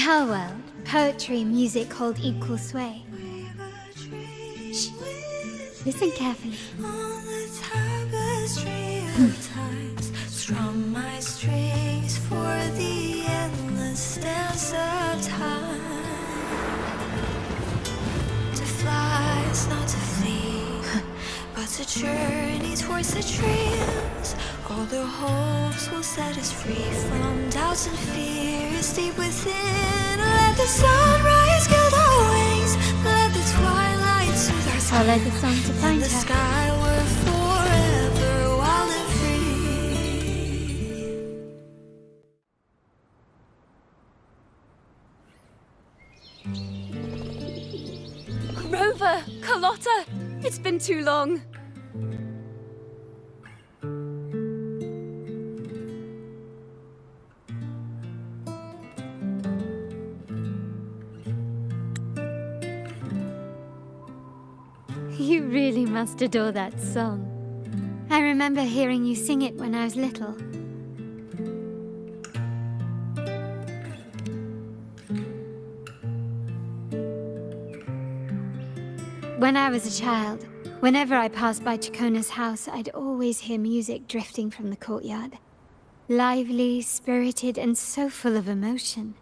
our world, poetry and music hold equal sway. Shh. Listen carefully. On the tapestry of times, strum my strings for the endless dance of time. To fly is not to flee, but to journey towards the dreams. All the hopes will set us free from doubts and fears deep within. Let the sunrise gild our wings, let the twilight soothe our I'll let skin. the song to In find the her. sky we're forever wild and free. Rover, Carlotta, it's been too long. You really must adore that song. I remember hearing you sing it when I was little. When I was a child, whenever I passed by Chacona's house, I'd always hear music drifting from the courtyard. Lively, spirited, and so full of emotion.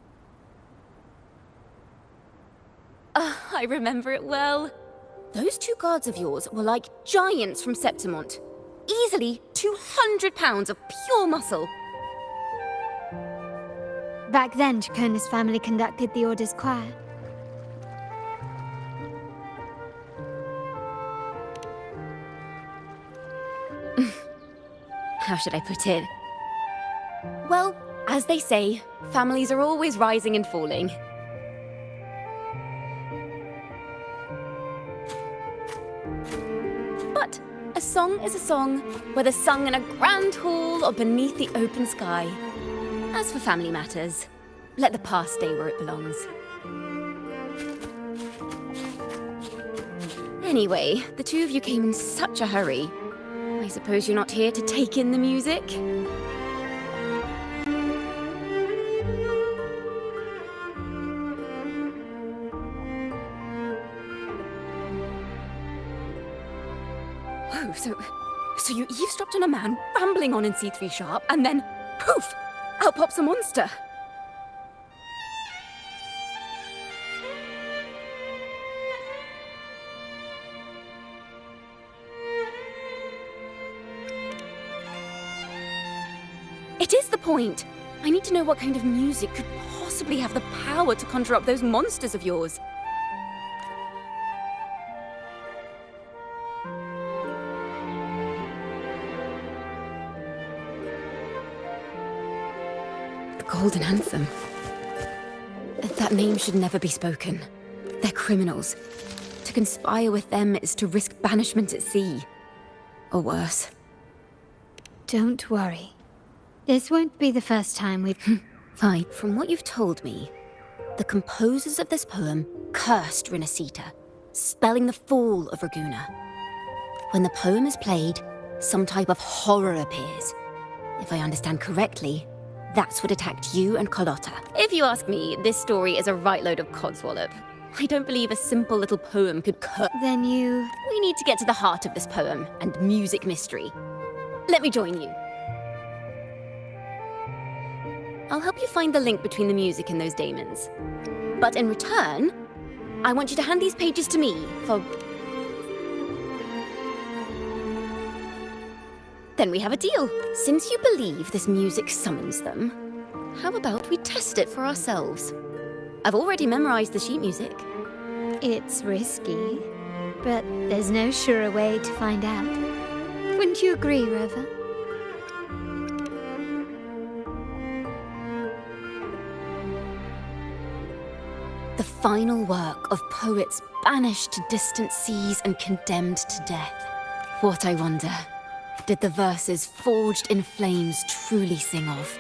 I remember it well. Those two guards of yours were like giants from Septimont. Easily 200 pounds of pure muscle. Back then, Chacona's family conducted the Order's choir. How should I put it? Well, as they say, families are always rising and falling. But a song is a song, whether sung in a grand hall or beneath the open sky. As for family matters, let the past stay where it belongs. Anyway, the two of you came in such a hurry. I suppose you're not here to take in the music? Whoa, so you eavesdropped on a man rambling on in C3 Sharp, and then, poof, out pops a monster. It is the point. I need to know what kind of music could possibly have the power to conjure up those monsters of yours. The Golden Anthem. That name should never be spoken. They're criminals. To conspire with them is to risk banishment at sea. Or worse. Don't worry. This won't be the first time we've... Fine. From what you've told me, the composers of this poem cursed Rinascita, spelling the fall of Raguna. When the poem is played, some type of horror appears. If I understand correctly, that's what attacked you and Carlotta. If you ask me, this story is a right load of codswallop. I don't believe a simple little poem could curse. Then you... We need to get to the heart of this poem and music mystery. Let me join you. I'll help you find the link between the music and those daemons. But in return, I want you to hand these pages to me for... Then we have a deal. Since you believe this music summons them, how about we test it for ourselves? I've already memorized the sheet music. It's risky, but there's no surer way to find out. Wouldn't you agree, Rover? The final work of poets banished to distant seas and condemned to death. What, I wonder, did the verses forged in flames truly sing of?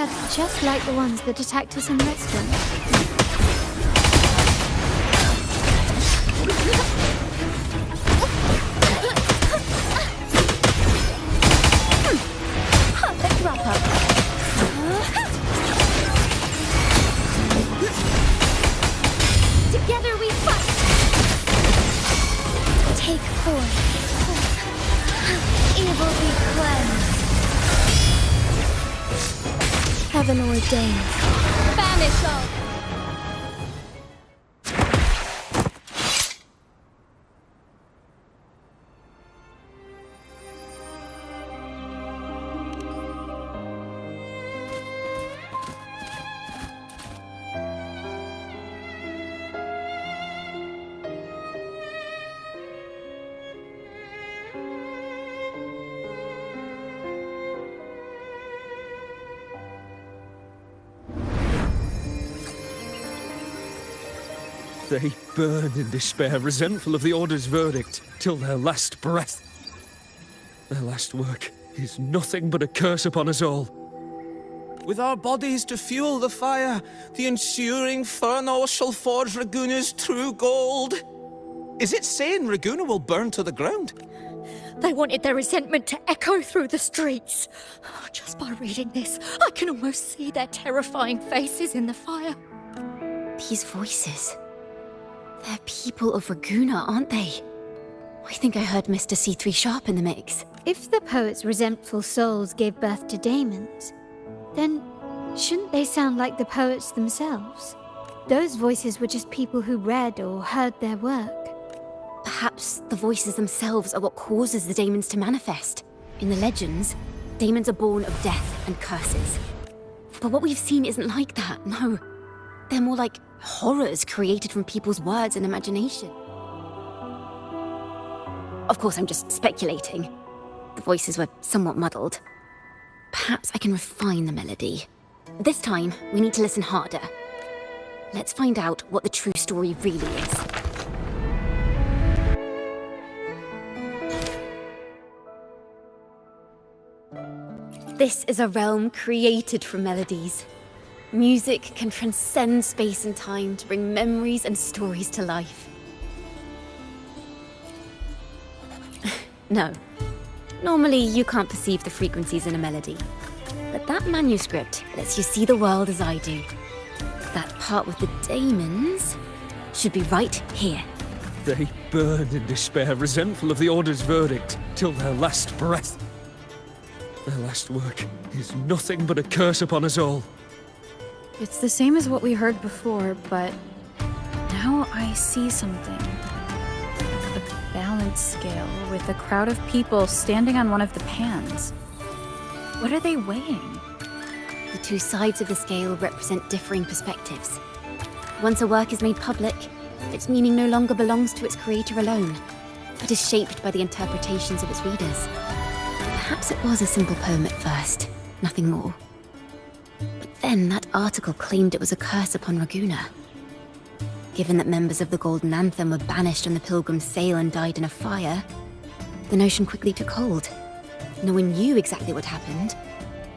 courtyard just like the ones that attacked us in the restaurant. Perfect wrap-up. Together we fight! Take 4. Evil be cleansed. Heaven ordained. Banish all. They burn in despair, resentful of the Order's verdict, till their last breath. Their last work is nothing but a curse upon us all. With our bodies to fuel the fire, the ensuing furnace shall forge Raguna's true gold. Is it saying Raguna will burn to the ground? They wanted their resentment to echo through the streets. Just by reading this, I can almost see their terrifying faces in the fire. These voices. They're people of Raguna, aren't they? I think I heard Mr. C3 Sharp in the mix. If the poet's resentful souls gave birth to daemons, then shouldn't they sound like the poets themselves? Those voices were just people who read or heard their work. Perhaps the voices themselves are what causes the daemons to manifest. In the legends, daemons are born of death and curses. But what we've seen isn't like that, no. They're more like horrors created from people's words and imagination. Of course, I'm just speculating. The voices were somewhat muddled. Perhaps I can refine the melody. This time, we need to listen harder. Let's find out what the true story really is. This is a realm created from melodies. Music can transcend space and time to bring memories and stories to life. No. Normally, you can't perceive the frequencies in a melody. But that manuscript lets you see the world as I do. That part with the daemons should be right here. They burn in despair, resentful of the Order's verdict, till their last breath. Their last work is nothing but a curse upon us all. It's the same as what we heard before, but now I see something. A balance scale with a crowd of people standing on one of the pans. What are they weighing? The two sides of the scale represent differing perspectives. Once a work is made public, its meaning no longer belongs to its creator alone, but is shaped by the interpretations of its readers. Perhaps it was a simple poem at first, nothing more. But then that article claimed it was a curse upon Raguna. Given that members of the Golden Anthem were banished on the Pilgrim's Sail and died in a fire, the notion quickly took hold. No one knew exactly what happened,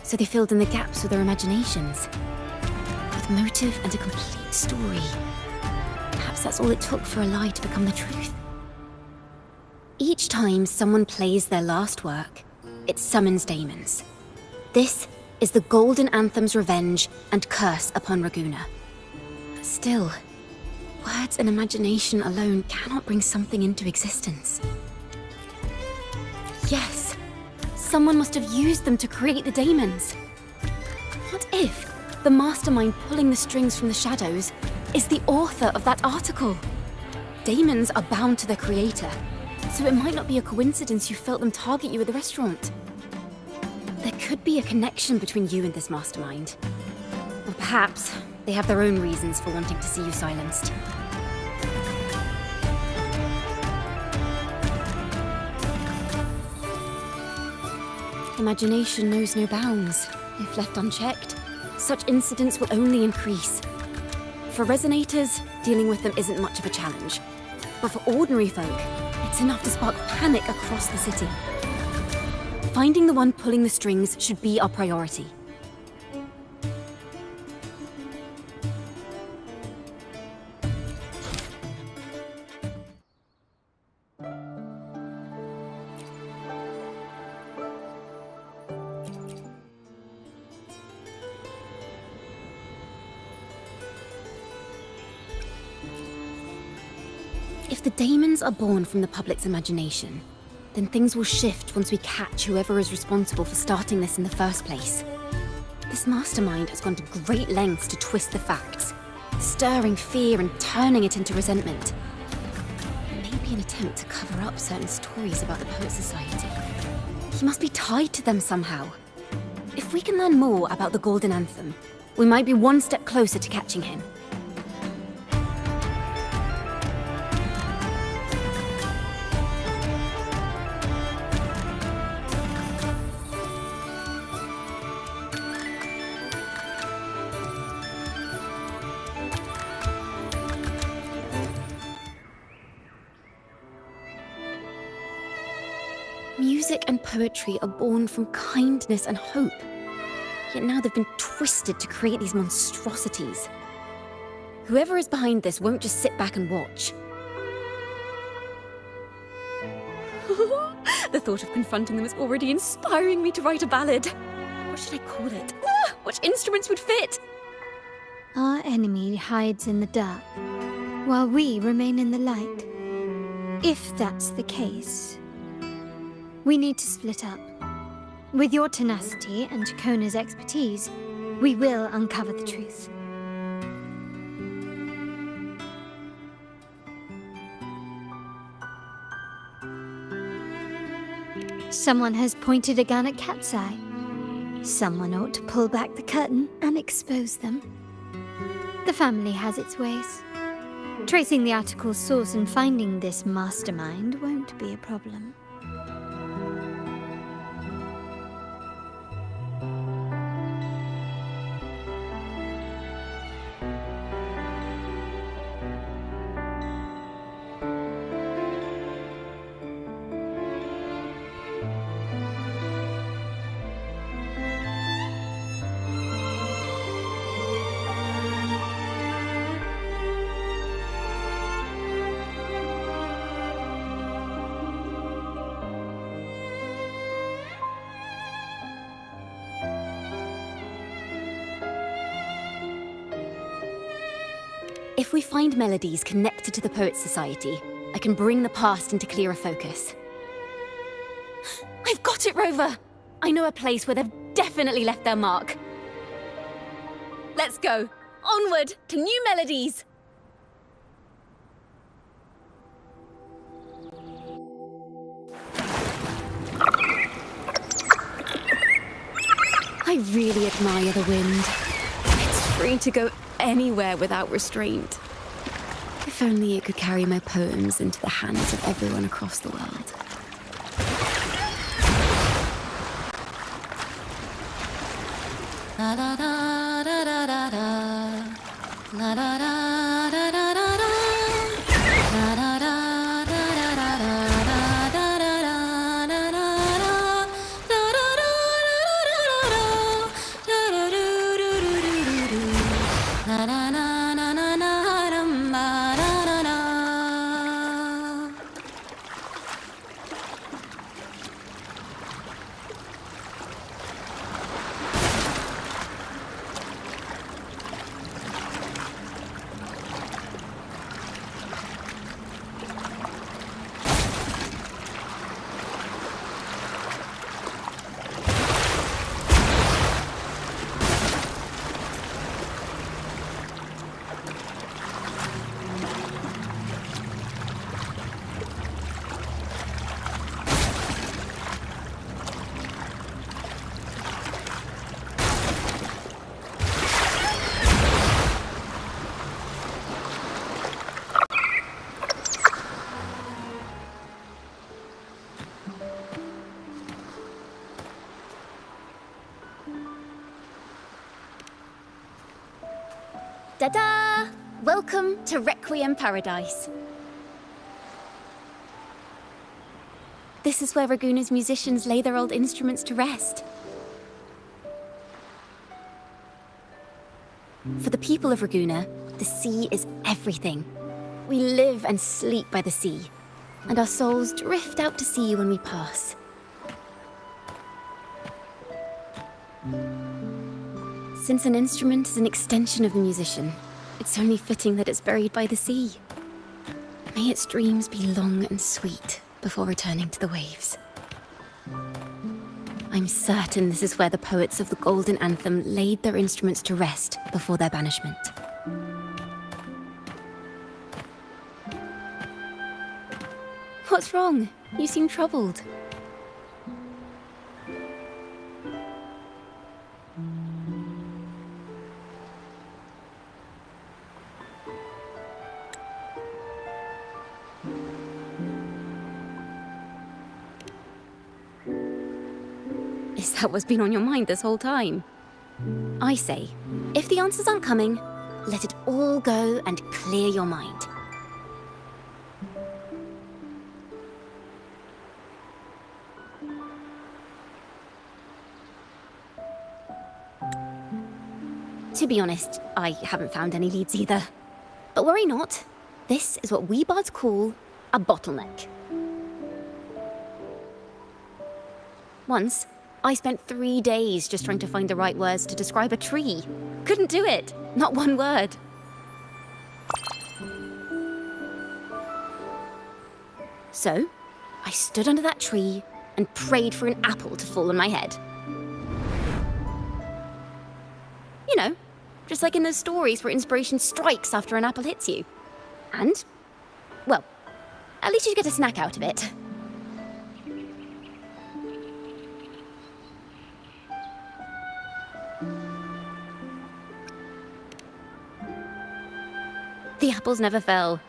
so they filled in the gaps with their imaginations. With motive and a complete story. Perhaps that's all it took for a lie to become the truth. Each time someone plays their last work, it summons daemons. This is the Golden Anthem's revenge and curse upon Raguna. But still, words and imagination alone cannot bring something into existence. Yes, someone must have used them to create the daemons. What if the mastermind pulling the strings from the shadows is the author of that article? Daemons are bound to their creator, so it might not be a coincidence you felt them target you at the restaurant. There could be a connection between you and this mastermind. Or perhaps they have their own reasons for wanting to see you silenced. Imagination knows no bounds. If left unchecked, such incidents will only increase. For resonators, dealing with them isn't much of a challenge. But for ordinary folk, it's enough to spark panic across the city. Finding the one pulling the strings should be our priority. If the daemons are born from the public's imagination, then things will shift once we catch whoever is responsible for starting this in the first place. This mastermind has gone to great lengths to twist the facts, stirring fear and turning it into resentment. Maybe an attempt to cover up certain stories about the Poet Society. He must be tied to them somehow. If we can learn more about the Golden Anthem, we might be one step closer to catching him. Music and poetry are born from kindness and hope. Yet now they've been twisted to create these monstrosities. Whoever is behind this won't just sit back and watch. The thought of confronting them is already inspiring me to write a ballad. What should I call it? What instruments would fit? Our enemy hides in the dark, while we remain in the light. If that's the case, we need to split up. With your tenacity and Chacona's expertise, we will uncover the truth. Someone has pointed a gun at Cat's Eye. Someone ought to pull back the curtain and expose them. The family has its ways. Tracing the article's source and finding this mastermind won't be a problem. If we find melodies connected to the Poets Society, I can bring the past into clearer focus. I've got it, Rover! I know a place where they've definitely left their mark. Let's go! Onward to new melodies! I really admire the wind. It's free to go anywhere without restraint. If only it could carry my poems into the hands of everyone across the world. La da da da da da da. La da da da da da da. La da da da da da da da da da da da da. Da da da da da da da. Da da do do do do do. La da na na na na dum ba da da da. Ta-da! Welcome to Requiem Paradise. This is where Raguna's musicians lay their old instruments to rest. For the people of Raguna, the sea is everything. We live and sleep by the sea, and our souls drift out to sea when we pass. Since an instrument is an extension of the musician, it's only fitting that it's buried by the sea. May its dreams be long and sweet before returning to the waves. I'm certain this is where the poets of the Golden Anthem laid their instruments to rest before their banishment. What's wrong? You seem troubled. Is that what's been on your mind this whole time? I say, if the answers aren't coming, let it all go and clear your mind. To be honest, I haven't found any leads either. But worry not. This is what we bards call a bottleneck. Once, I spent 3 days just trying to find the right words to describe a tree. Couldn't do it. Not one word. So, I stood under that tree and prayed for an apple to fall on my head. You know, just like in those stories where inspiration strikes after an apple hits you. And, well, at least you get a snack out of it. The apples never fell.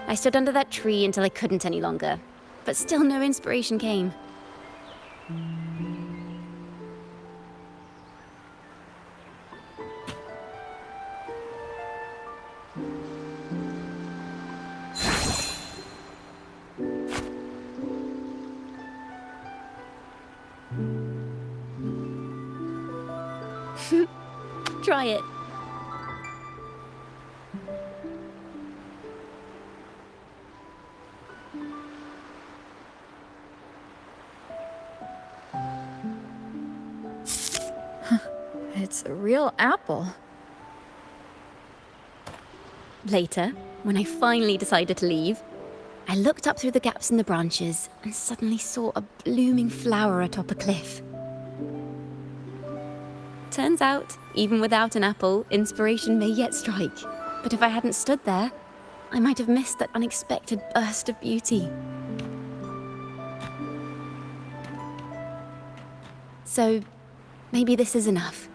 I stood under that tree until I couldn't any longer, but still no inspiration came. Try it. It's a real apple. Later, when I finally decided to leave, I looked up through the gaps in the branches and suddenly saw a blooming flower atop a cliff. Turns out, even without an apple, inspiration may yet strike. But if I hadn't stood there, I might have missed that unexpected burst of beauty. So, maybe this is enough.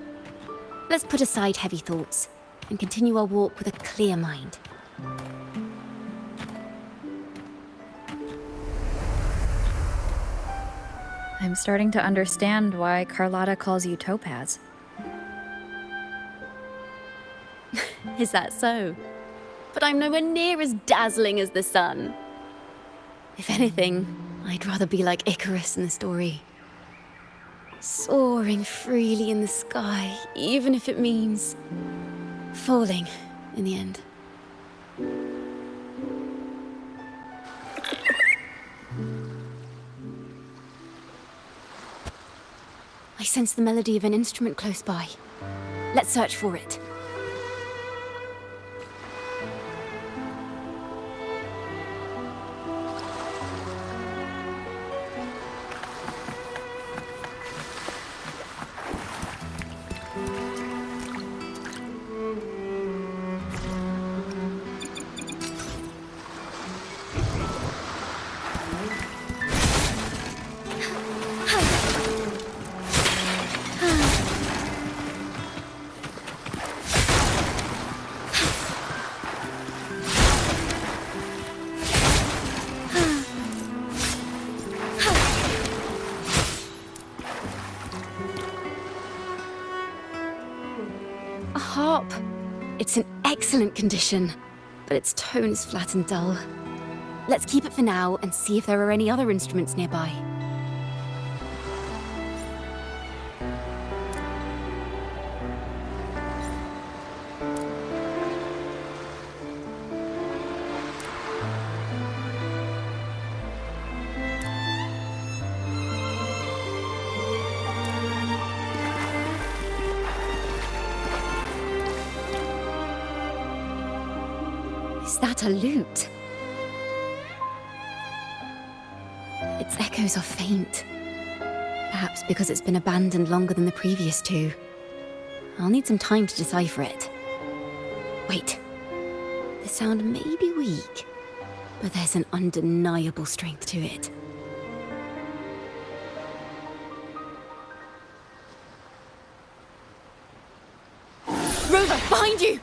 Let's put aside heavy thoughts and continue our walk with a clear mind. I'm starting to understand why Carlotta calls you Topaz. Is that so? But I'm nowhere near as dazzling as the sun. If anything, I'd rather be like Icarus in the story. Soaring freely in the sky, even if it means falling in the end. I sense the melody of an instrument close by. Let's search for it. Harp. It's in excellent condition, but its tone is flat and dull. Let's keep it for now and see if there are any other instruments nearby. Is that a lute? Its echoes are faint. Perhaps because it's been abandoned longer than the previous two. I'll need some time to decipher it. Wait. The sound may be weak, but there's an undeniable strength to it. Rover, behind you!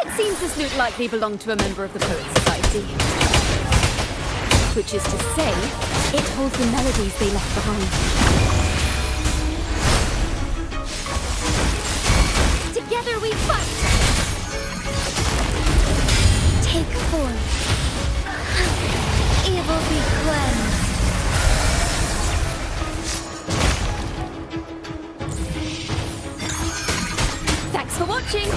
It seems this lute likely belonged to a member of the Poet Society. Which is to say, it holds the melodies they left behind. Together we fight! Take form. Evil be cleansed. Thanks for watching!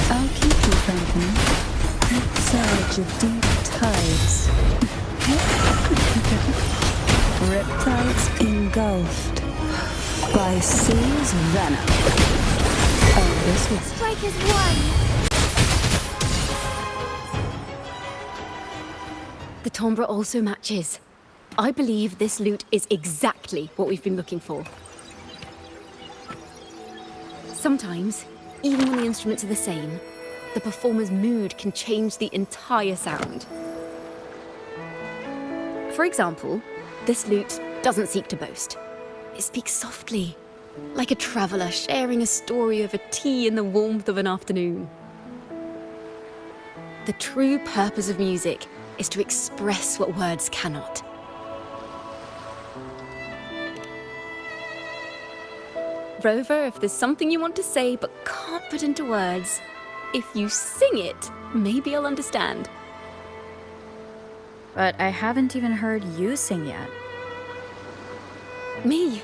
I'll keep you company. That surge of deep tides. Riptides engulfed by sea's venom. Oh, this was Strike as one. The timbre also matches. I believe this lute is exactly what we've been looking for. Sometimes, even when the instruments are the same, the performer's mood can change the entire sound. For example, this lute doesn't seek to boast. It speaks softly, like a traveller sharing a story over tea in the warmth of an afternoon. The true purpose of music is to express what words cannot. Rover, if there's something you want to say but can't put into words, if you sing it, maybe I'll understand. But I haven't even heard you sing yet. Me?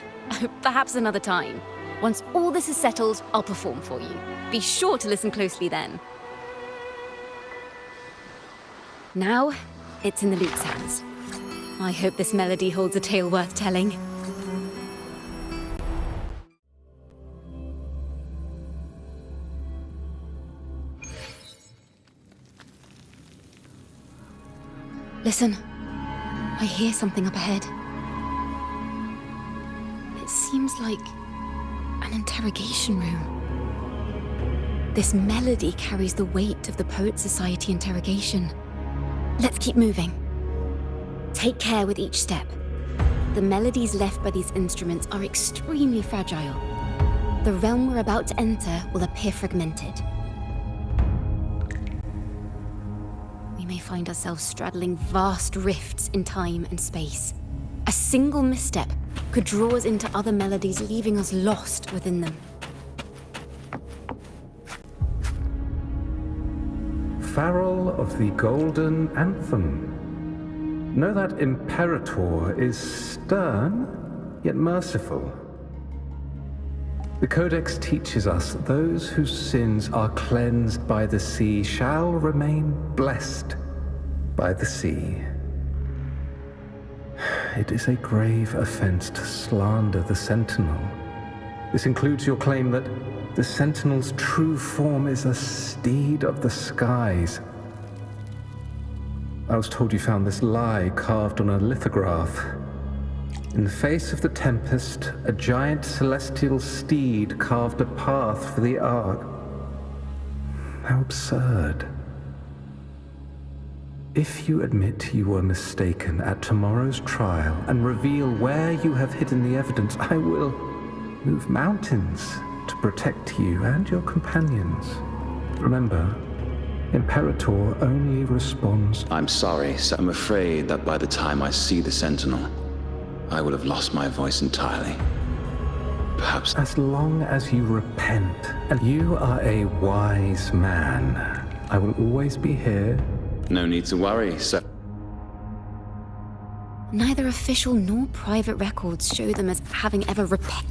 Perhaps another time. Once all this is settled, I'll perform for you. Be sure to listen closely then. Now, it's in the lute's hands. I hope this melody holds a tale worth telling. Listen, I hear something up ahead. It seems like an interrogation room. This melody carries the weight of the Poet Society interrogation. Let's keep moving. Take care with each step. The melodies left by these instruments are extremely fragile. The realm we're about to enter will appear fragmented. We may find ourselves straddling vast rifts in time and space. A single misstep could draw us into other melodies, leaving us lost within them. Farrell of the Golden Anthem. Know that Imperator is stern, yet merciful. The Codex teaches us that those whose sins are cleansed by the sea shall remain blessed by the sea. It is a grave offense to slander the Sentinel. This includes your claim that the Sentinel's true form is a steed of the skies. I was told you found this lie carved on a lithograph. In the face of the tempest, a giant celestial steed carved a path for the Ark. How absurd. If you admit you were mistaken at tomorrow's trial and reveal where you have hidden the evidence, I will move mountains to protect you and your companions. Remember, Imperator only responds... I'm sorry, sir. I'm afraid that by the time I see the Sentinel, I will have lost my voice entirely. Perhaps... As long as you repent, and you are a wise man, I will always be here. No need to worry, sir. Neither official nor private records show them as having ever repented.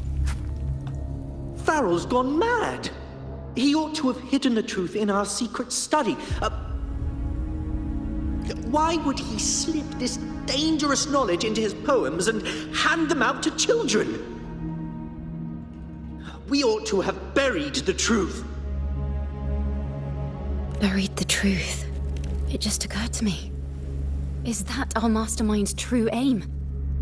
Farrell's gone mad. He ought to have hidden the truth in our secret study. Why would he slip this dangerous knowledge into his poems and hand them out to children? We ought to have buried the truth. Buried the truth. It just occurred to me. Is that our mastermind's true aim?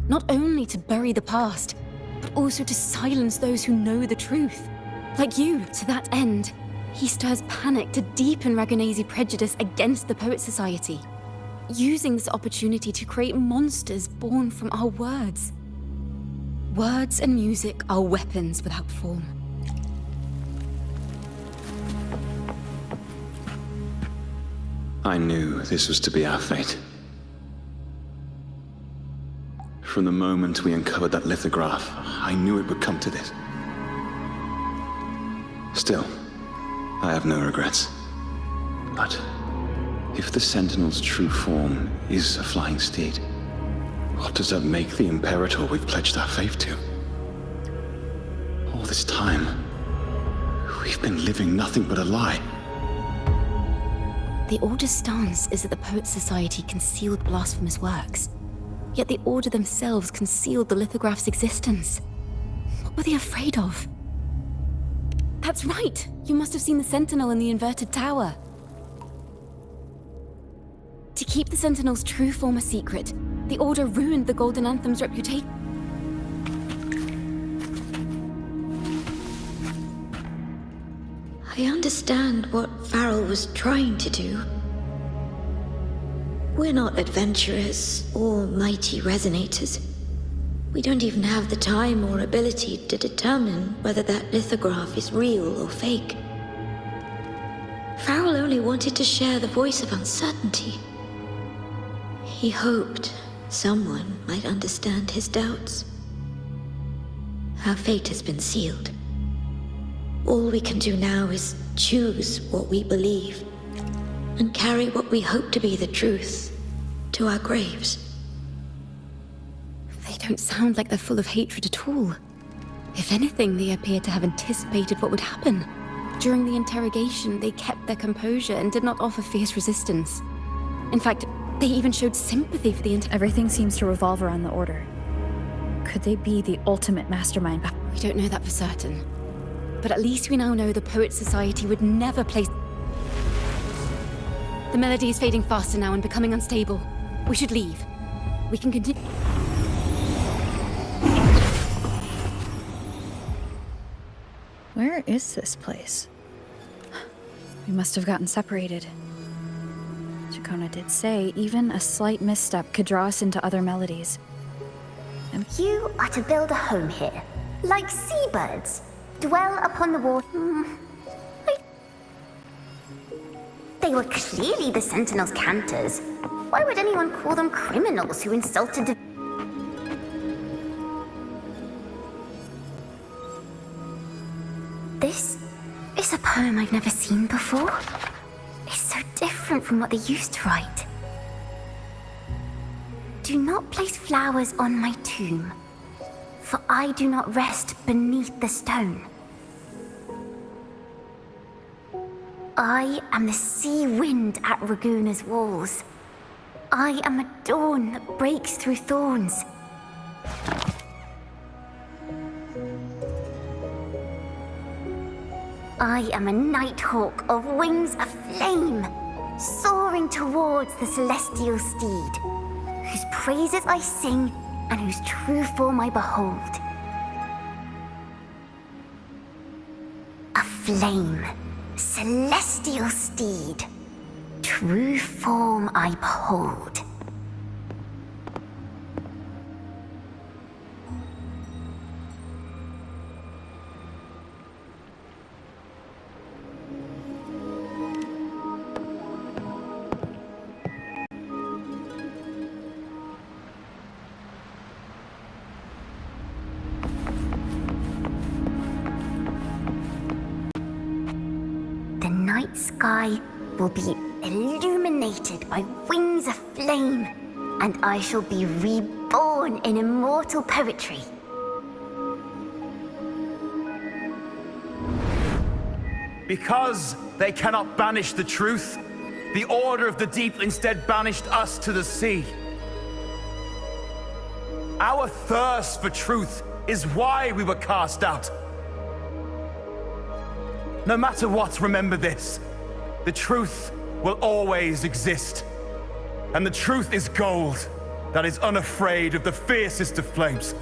Not only to bury the past, but also to silence those who know the truth. Like you, to that end, he stirs panic to deepen Ragonese prejudice against the Poet Society, using this opportunity to create monsters born from our words. Words and music are weapons without form. I knew this was to be our fate. From the moment we uncovered that lithograph, I knew it would come to this. Still, I have no regrets. But if the Sentinel's true form is a flying steed, what does that make the Imperator we've pledged our faith to? All this time, we've been living nothing but a lie. The Order's stance is that the Poet Society concealed blasphemous works, yet the Order themselves concealed the lithograph's existence. What were they afraid of? That's right! You must have seen the Sentinel in the inverted tower. To keep the Sentinel's true form a secret, the Order ruined the Golden Anthem's reputation. I understand what Farrell was trying to do. We're not adventurers or mighty resonators. We don't even have the time or ability to determine whether that lithograph is real or fake. Farrell only wanted to share the voice of uncertainty. He hoped someone might understand his doubts. Our fate has been sealed. All we can do now is choose what we believe and carry what we hope to be the truth to our graves. They don't sound like they're full of hatred at all. If anything, they appear to have anticipated what would happen. During the interrogation, they kept their composure and did not offer fierce resistance. In fact, they even showed sympathy for the Everything seems to revolve around the Order. Could they be the ultimate mastermind? We don't know that for certain. But at least we now know the Poet Society would never place... The melody is fading faster now and becoming unstable. We should leave. We can continue... Where is this place? We must have gotten separated. Chacona did say even a slight misstep could draw us into other melodies. You are to build a home here, like seabirds. Dwell upon the water. They were clearly the Sentinel's cantors. Why would anyone call them criminals who insulted... This is a poem I've never seen before. It's so different from what they used to write. Do not place flowers on my tomb, for I do not rest beneath the stone. I am the sea wind at Raguna's walls. I am a dawn that breaks through thorns. I am a nighthawk of wings aflame, soaring towards the celestial steed, whose praises I sing and whose true form I behold. A flame, celestial steed, true form I behold. Night sky will be illuminated by wings of flame, and I shall be reborn in immortal poetry. Because they cannot banish the truth, The Order of the Deep instead banished us to the sea. Our thirst for truth is why we were cast out. No matter what, remember this. The truth will always exist. And the truth is gold that is unafraid of the fiercest of flames.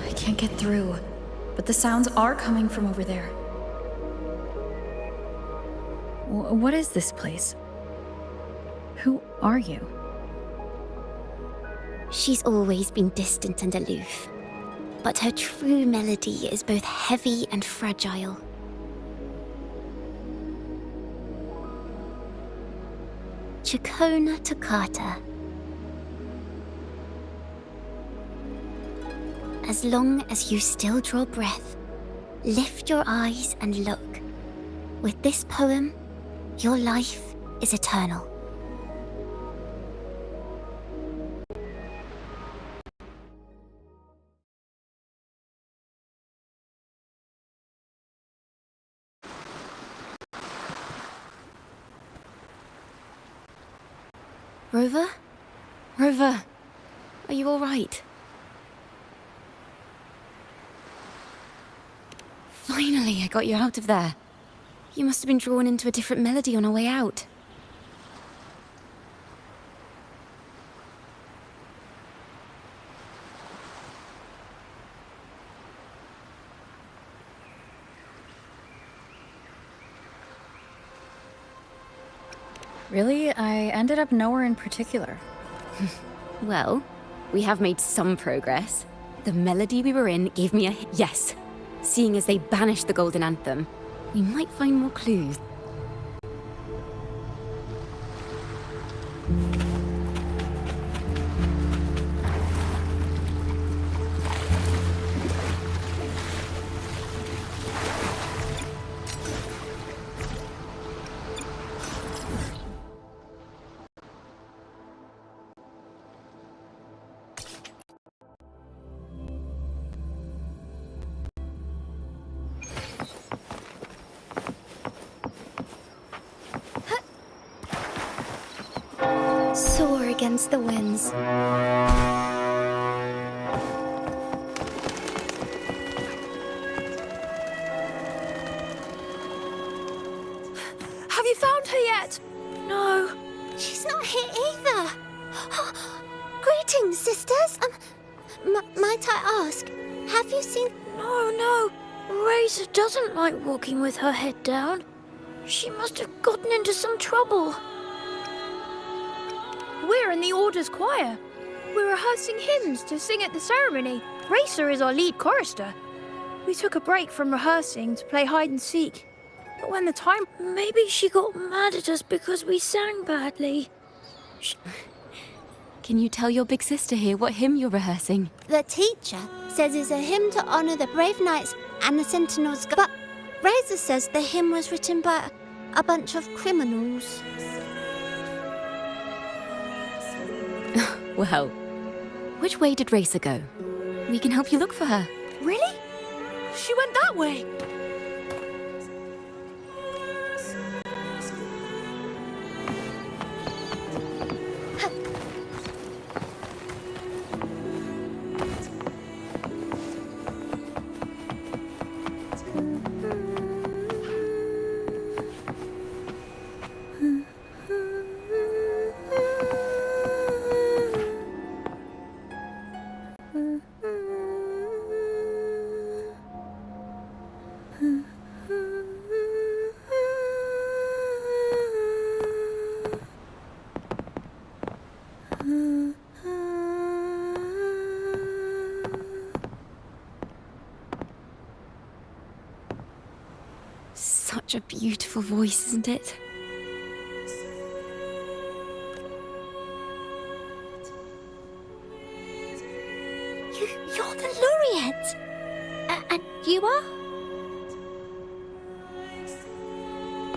I can't get through, but the sounds are coming from over there. What is this place? Who are you? She's always been distant and aloof, but her true melody is both heavy and fragile. Chakona Toccata. As long as you still draw breath, lift your eyes and look. With this poem, your life is eternal. Rover? Rover, are you all right? Finally, I got you out of there. You must have been drawn into a different melody on our way out. Really? I ended up nowhere in particular. Well, we have made some progress. The melody we were in gave me a yes. Seeing as they banished the Golden Anthem, we might find more clues. Soar against the winds. Have you found her yet? No. She's not here either. Greetings, sisters. Might I ask, have you seen... No. Razor doesn't like walking with her head down. She must have gotten into some trouble. We're in the Order's choir. We're rehearsing hymns to sing at the ceremony. Racer is our lead chorister. We took a break from rehearsing to play hide and seek. But when the time... Maybe she got mad at us because we sang badly. Can you tell your big sister here what hymn you're rehearsing? The teacher says it's a hymn to honor the brave knights and the sentinels. But Razor says the hymn was written by a bunch of criminals. Well, which way did Racer go? We can help you look for her. Really? She went that way. Such a beautiful voice, isn't it? You're the laureate. And you are?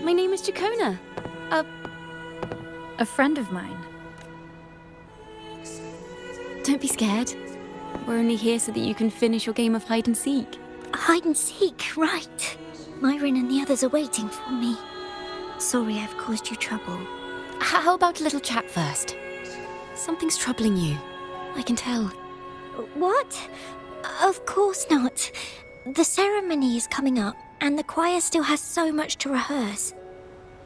My name is Chakona. A friend of mine. Don't be scared. We're only here so that you can finish your game of hide and seek. Hide and seek, right. Myron and the others are waiting for me. Sorry I've caused you trouble. How about a little chat first? Something's troubling you. I can tell. What? Of course not. The ceremony is coming up, and the choir still has so much to rehearse.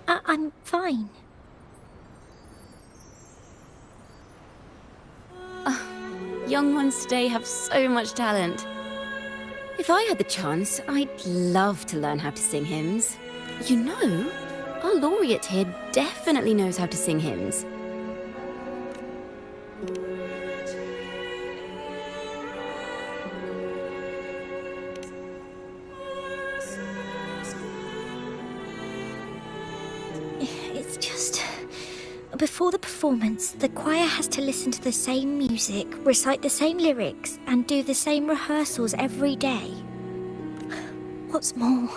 I'm fine. Young ones today have so much talent. If I had the chance, I'd love to learn how to sing hymns. You know, our laureate here definitely knows how to sing hymns. It's just... Before the performance, the choir has to listen to the same music, recite the same lyrics, and do the same rehearsals every day. What's more,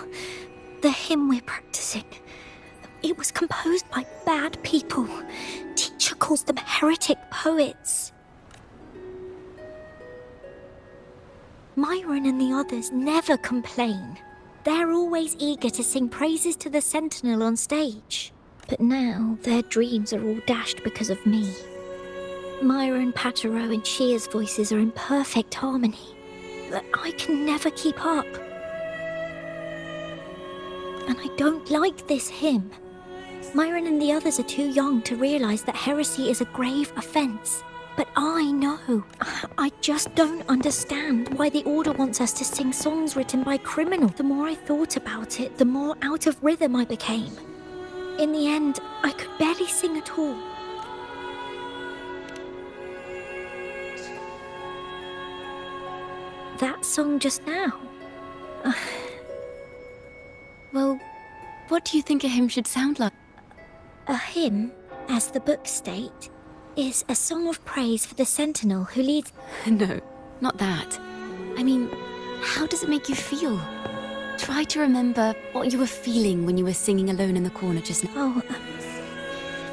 the hymn we're practicing, it was composed by bad people. Teacher calls them heretic poets. Myron and the others never complain. They're always eager to sing praises to the Sentinel on stage. But now, their dreams are all dashed because of me. Myron, Patero, and Shia's voices are in perfect harmony. But I can never keep up. And I don't like this hymn. Myron and the others are too young to realize that heresy is a grave offense. But I know. I just don't understand why the Order wants us to sing songs written by criminals. The more I thought about it, the more out of rhythm I became. In the end, I could barely sing at all. That song just now. Well, what do you think a hymn should sound like? A hymn, as the books state, is a song of praise for the Sentinel who leads... No, not that. I mean, how does it make you feel? Try to remember what you were feeling when you were singing alone in the corner just now.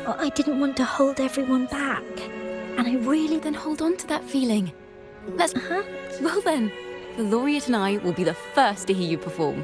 Oh, I didn't want to hold everyone back. And I really... Then hold on to that feeling. Let's... Well then, the laureate and I will be the first to hear you perform.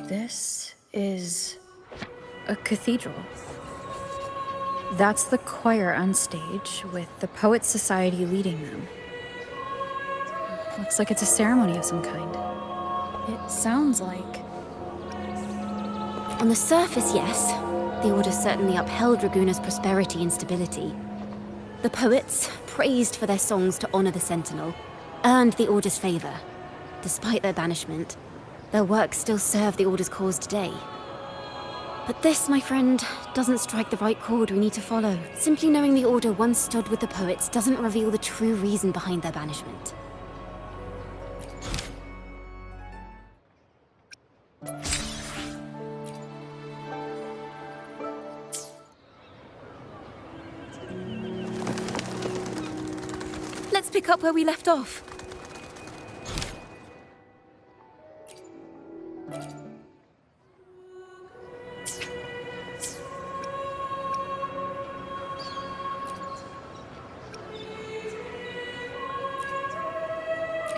This is a cathedral. That's the choir on stage, with the Poets Society leading them. Looks like it's a ceremony of some kind. It sounds like... On the surface, yes. The Order certainly upheld Raguna's prosperity and stability. The poets, praised for their songs to honor the Sentinel, earned the Order's favor. Despite their banishment, their work still serve the Order's cause today. But this, my friend, doesn't strike the right chord we need to follow. Simply knowing the Order once stood with the poets doesn't reveal the true reason behind their banishment. Let's pick up where we left off.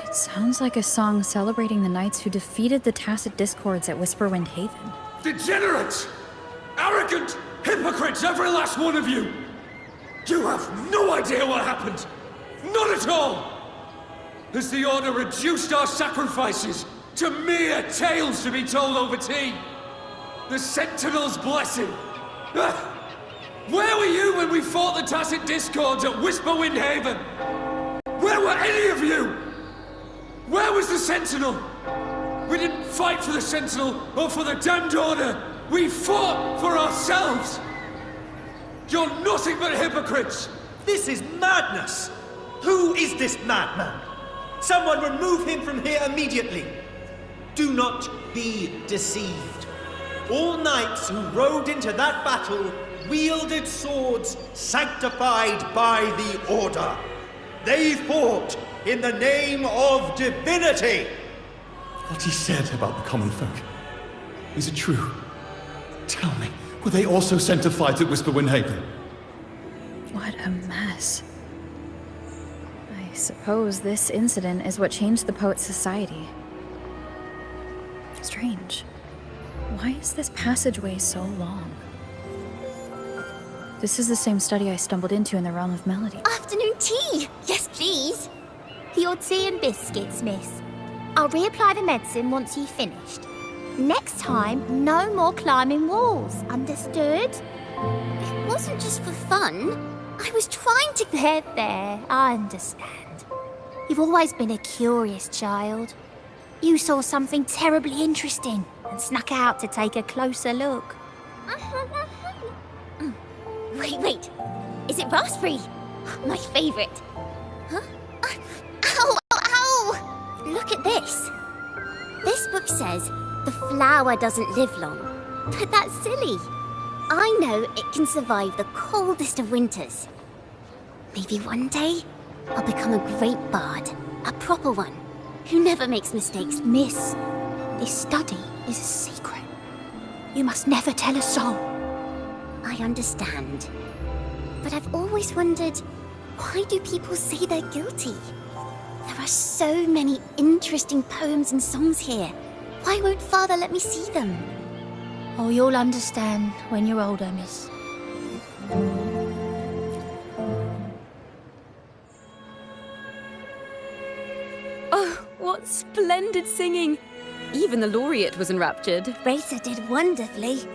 It sounds like a song celebrating the knights who defeated the Tacit Discords at Whisperwind Haven. Degenerates! Arrogant hypocrites, every last one of you! You have no idea what happened! Not at all! Has the Order reduced our sacrifices to mere tales to be told over tea? The Sentinel's blessing! Where were you when we fought the Tacit Discords at Whisperwind Haven? Where were any of you? Where was the Sentinel? We didn't fight for the Sentinel or for the damned Order. We fought for ourselves. You're nothing but hypocrites. This is madness! Who is this madman? Someone remove him from here immediately. Do not be deceived. All knights who rode into that battle wielded swords sanctified by the Order. They fought in the name of divinity. What he said about the common folk, is it true? Tell me, were they also sent to fight at Whisperwind Haven? What a mess. I suppose this incident is what changed the Poets' Society. Strange. Why is this passageway so long? This is the same study I stumbled into in the Realm of Melody. Afternoon tea! Yes, please. Your tea and biscuits, miss. I'll reapply the medicine once you've finished. Next time, no more climbing walls. Understood? It wasn't just for fun. I was trying to... There. I understand. You've always been a curious child. You saw something terribly interesting and snuck out to take a closer look. Wait. Is it raspberry? My favorite. Huh? Ow! Look at this. This book says the flower doesn't live long. But that's silly. I know it can survive the coldest of winters. Maybe one day, I'll become a great bard. A proper one. Who never makes mistakes. Miss, this study is a secret. You must never tell a soul. I understand. But I've always wondered, why do people say they're guilty? There are so many interesting poems and songs here. Why won't Father let me see them? Oh, you'll understand when you're older, miss. Oh, what splendid singing! Even the laureate was enraptured. Racer did wonderfully.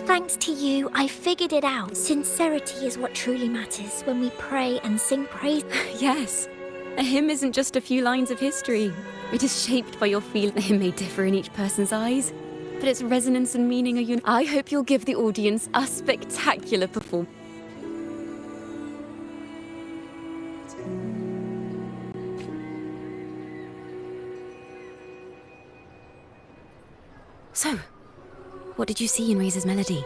Thanks to you, I figured it out. Sincerity is what truly matters when we pray and sing praise. Yes, a hymn isn't just a few lines of history. It is shaped by your feeling. The hymn may differ in each person's eyes, but its resonance and meaning are I hope you'll give the audience a spectacular performance. So, what did you see in Razor's Melody?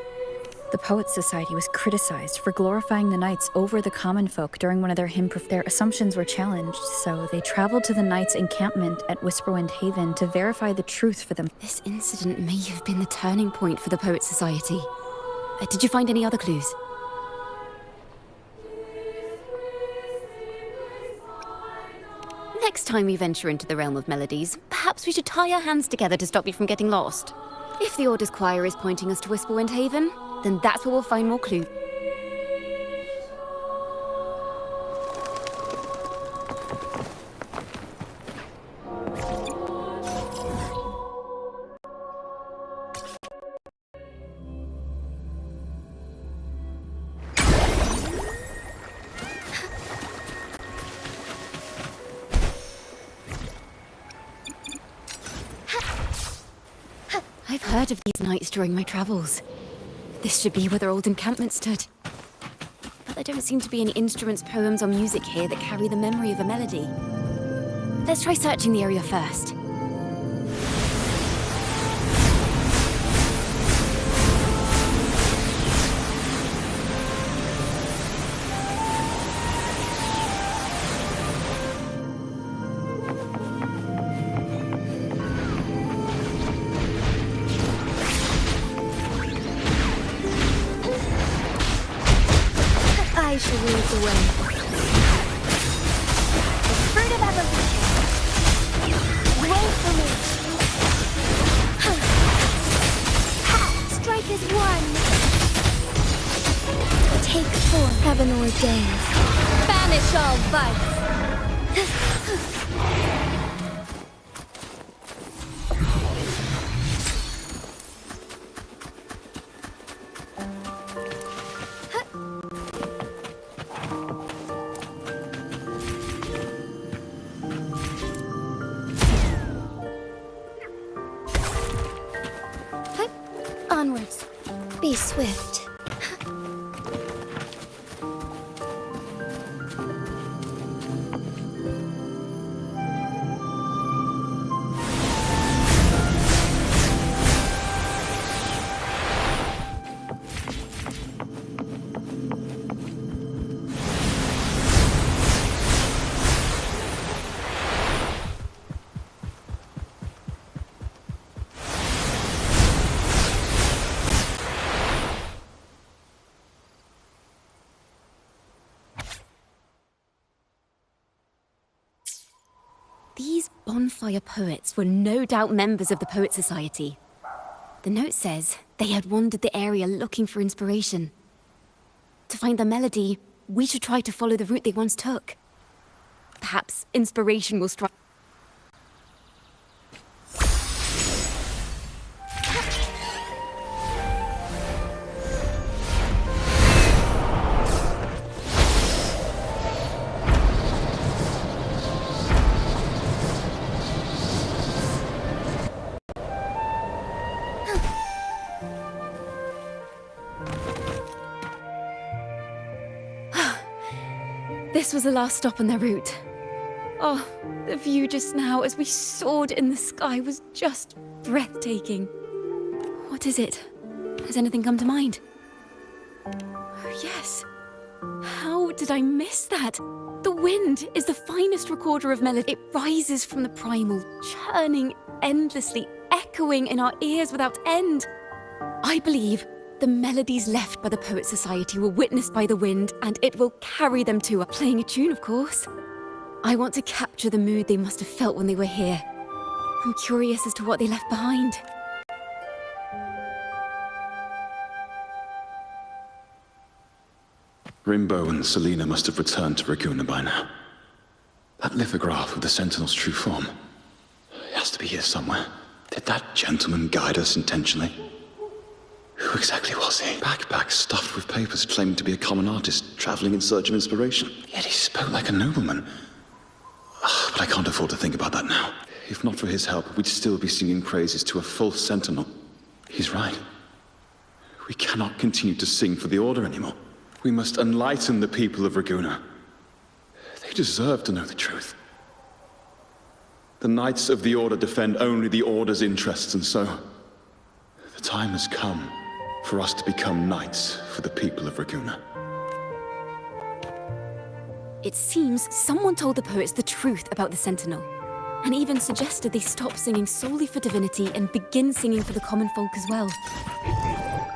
The Poets' Society was criticized for glorifying the knights over the common folk during one of their their assumptions were challenged, so they traveled to the knights' encampment at Whisperwind Haven to verify the truth for them. This incident may have been the turning point for the Poets' Society. Did you find any other clues? Next time we venture into the realm of melodies, perhaps we should tie our hands together to stop you from getting lost. If the Order's choir is pointing us to Whisperwind Haven, then that's where we'll find more clues. I've heard of these nights during my travels. This should be where their old encampment stood. But there don't seem to be any instruments, poems, or music here that carry the memory of a melody. Let's try searching the area first. I shall lead the way. The fruit of evolution. Wait for me. Strike as one. Take form. heaven ordained. Banish all vice. Onwards. Be swift. These bonfire poets were no doubt members of the Poet Society. The note says they had wandered the area looking for inspiration. To find the melody, we should try to follow the route they once took. Perhaps inspiration will strike. This was the last stop on their route. Oh, the view just now as we soared in the sky was just breathtaking. What is it? Has anything come to mind? Oh, yes. How did I miss that? The wind is the finest recorder of melody. It rises from the primal, churning endlessly, echoing in our ears without end. I believe the melodies left by the Poet Society were witnessed by the wind, and it will carry them to playing a tune, of course. I want to capture the mood they must have felt when they were here. I'm curious as to what they left behind. Rimbo and Selena must have returned to Raguna by now. That lithograph of the Sentinel's true form. It has to be here somewhere. Did that gentleman guide us intentionally? Who exactly was he? Backpack stuffed with papers claiming to be a common artist, traveling in search of inspiration. Yet he spoke like a nobleman. But I can't afford to think about that now. If not for his help, we'd still be singing praises to a false sentinel. He's right. We cannot continue to sing for the Order anymore. We must enlighten the people of Raguna. They deserve to know the truth. The Knights of the Order defend only the Order's interests, and so the time has come for us to become knights for the people of Raguna. It seems someone told the poets the truth about the Sentinel, and even suggested they stop singing solely for divinity and begin singing for the common folk as well.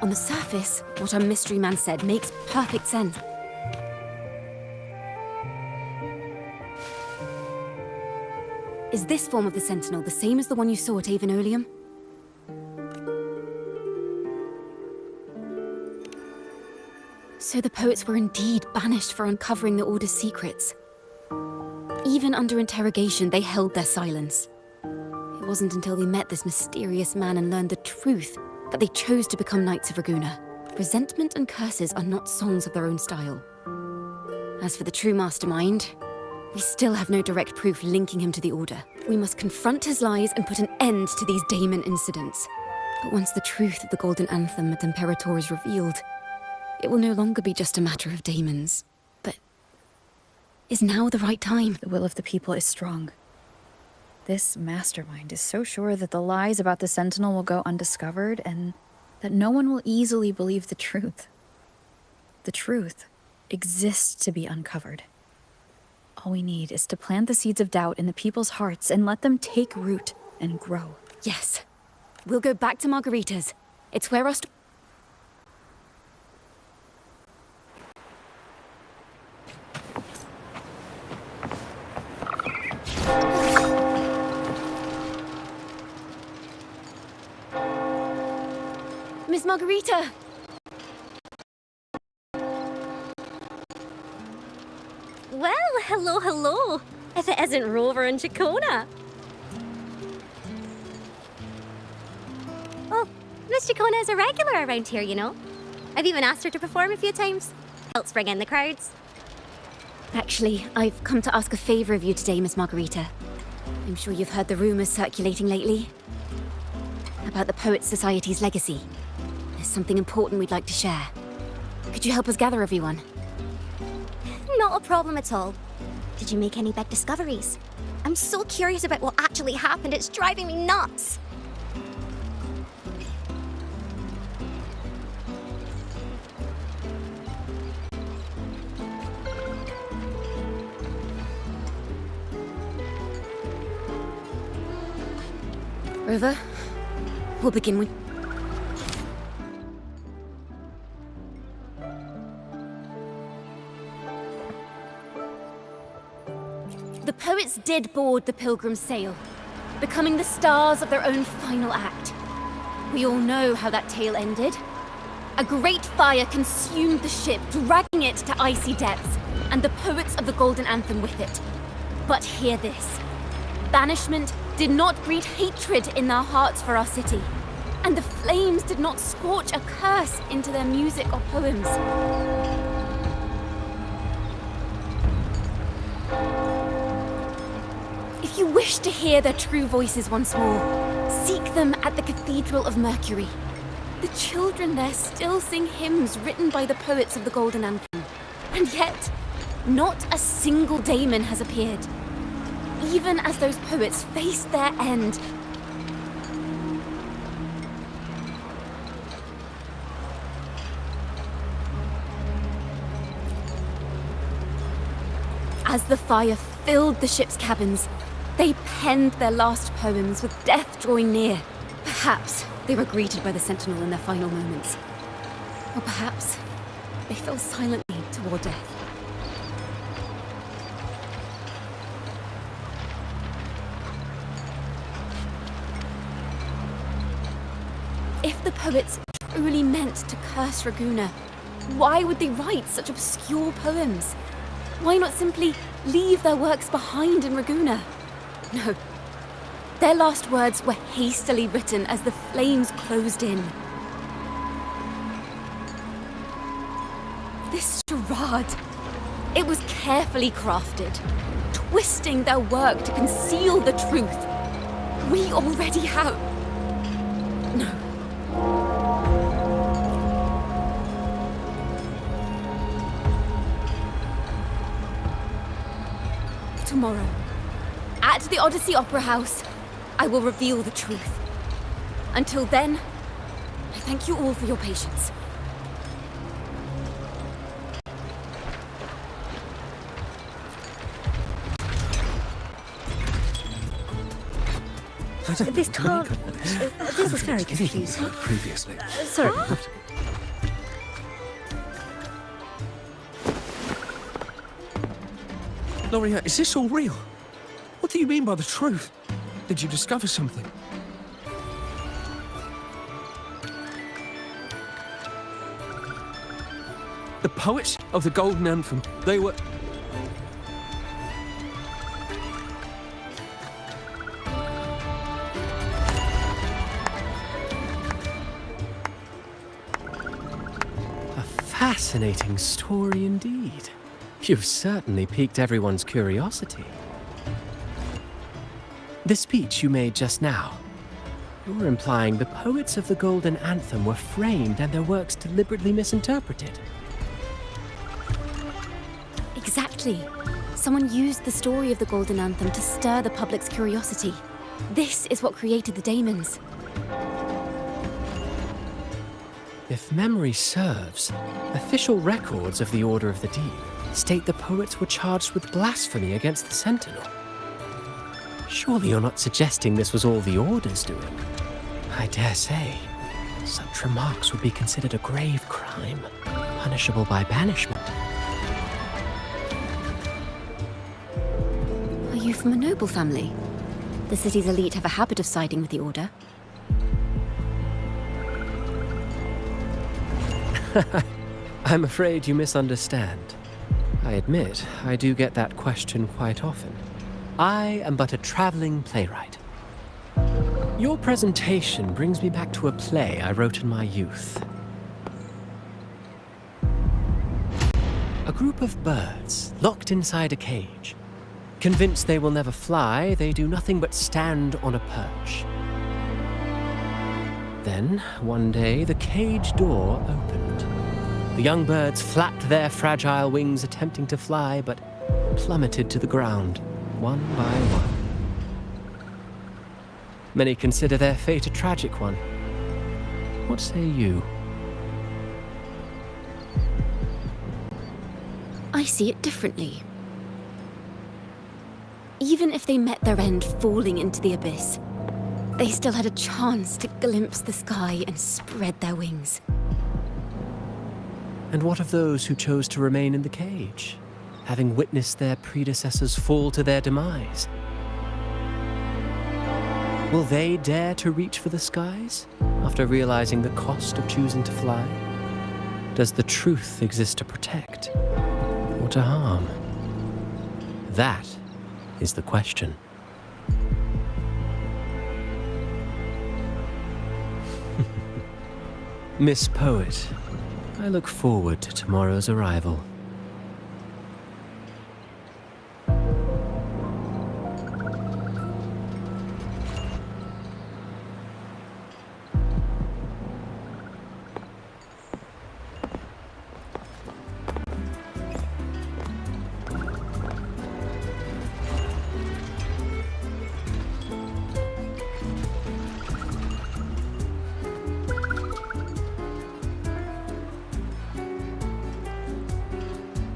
On the surface, what our mystery man said makes perfect sense. Is this form of the Sentinel the same as the one you saw at Avon Oleum? So the poets were indeed banished for uncovering the Order's secrets. Even under interrogation, they held their silence. It wasn't until they met this mysterious man and learned the truth that they chose to become Knights of Raguna. Resentment and curses are not songs of their own style. As for the true mastermind, we still have no direct proof linking him to the Order. We must confront his lies and put an end to these Daemon incidents. But once the truth of the Golden Anthem at Imperator is revealed, it will no longer be just a matter of daemons. But is now the right time? The will of the people is strong. This mastermind is so sure that the lies about the Sentinel will go undiscovered and that no one will easily believe the truth. The truth exists to be uncovered. All we need is to plant the seeds of doubt in the people's hearts and let them take root and grow. Yes. We'll go back to Margarita's. It's where us... Miss Margarita! hello, hello. If it isn't Rover and Chacona. Well, Miss Chacona is a regular around here, you know. I've even asked her to perform a few times. Helps bring in the crowds. Actually, I've come to ask a favor of you today, Miss Margarita. I'm sure you've heard the rumors circulating lately about the Poets Society's legacy. There's something important we'd like to share. Could you help us gather everyone? Not a problem at all. Did you make any big discoveries? I'm so curious about what actually happened, it's driving me nuts. Rover, we'll begin with... The poets did board the Pilgrim's sail, becoming the stars of their own final act. We all know how that tale ended. A great fire consumed the ship, dragging it to icy depths, and the poets of the Golden Anthem with it. But hear this. Banishment did not breed hatred in their hearts for our city, and the flames did not scorch a curse into their music or poems. If you wish to hear their true voices once more, seek them at the Cathedral of Mercury. The children there still sing hymns written by the poets of the Golden Anthem, and yet, not a single daemon has appeared. Even as those poets faced their end. As the fire filled the ship's cabins, they penned their last poems with death drawing near. Perhaps they were greeted by the Sentinel in their final moments. Or perhaps they fell silently toward death. If the poets truly meant to curse Raguna, why would they write such obscure poems? Why not simply leave their works behind in Raguna? No. Their last words were hastily written as the flames closed in. This charade, it was carefully crafted, twisting their work to conceal the truth. We already have... No. Tomorrow, at the Odyssey Opera House, I will reveal the truth. Until then, I thank you all for your patience. This can't... This is very confusing. Previously. Sorry. Loria, is this all real? What do you mean by the truth? Did you discover something? The poets of the Golden Anthem, they were... A fascinating story indeed. You've certainly piqued everyone's curiosity. The speech you made just now, you're implying the poets of the Golden Anthem were framed and their works deliberately misinterpreted. Exactly. Someone used the story of the Golden Anthem to stir the public's curiosity. This is what created the daemons. If memory serves, official records of the Order of the Deep state the poets were charged with blasphemy against the Sentinel. Surely you're not suggesting this was all the Order's doing? I dare say, such remarks would be considered a grave crime, punishable by banishment. Are you from a noble family? The city's elite have a habit of siding with the Order. I'm afraid you misunderstand. I admit, I do get that question quite often. I am but a traveling playwright. Your presentation brings me back to a play I wrote in my youth. A group of birds locked inside a cage. Convinced they will never fly, they do nothing but stand on a perch. Then, one day, the cage door opened. The young birds flapped their fragile wings, attempting to fly, but plummeted to the ground, one by one. Many consider their fate a tragic one. What say you? I see it differently. Even if they met their end falling into the abyss, they still had a chance to glimpse the sky and spread their wings. And what of those who chose to remain in the cage, having witnessed their predecessors fall to their demise? Will they dare to reach for the skies after realizing the cost of choosing to fly? Does the truth exist to protect or to harm? That is the question. Miss Poet, I look forward to tomorrow's arrival.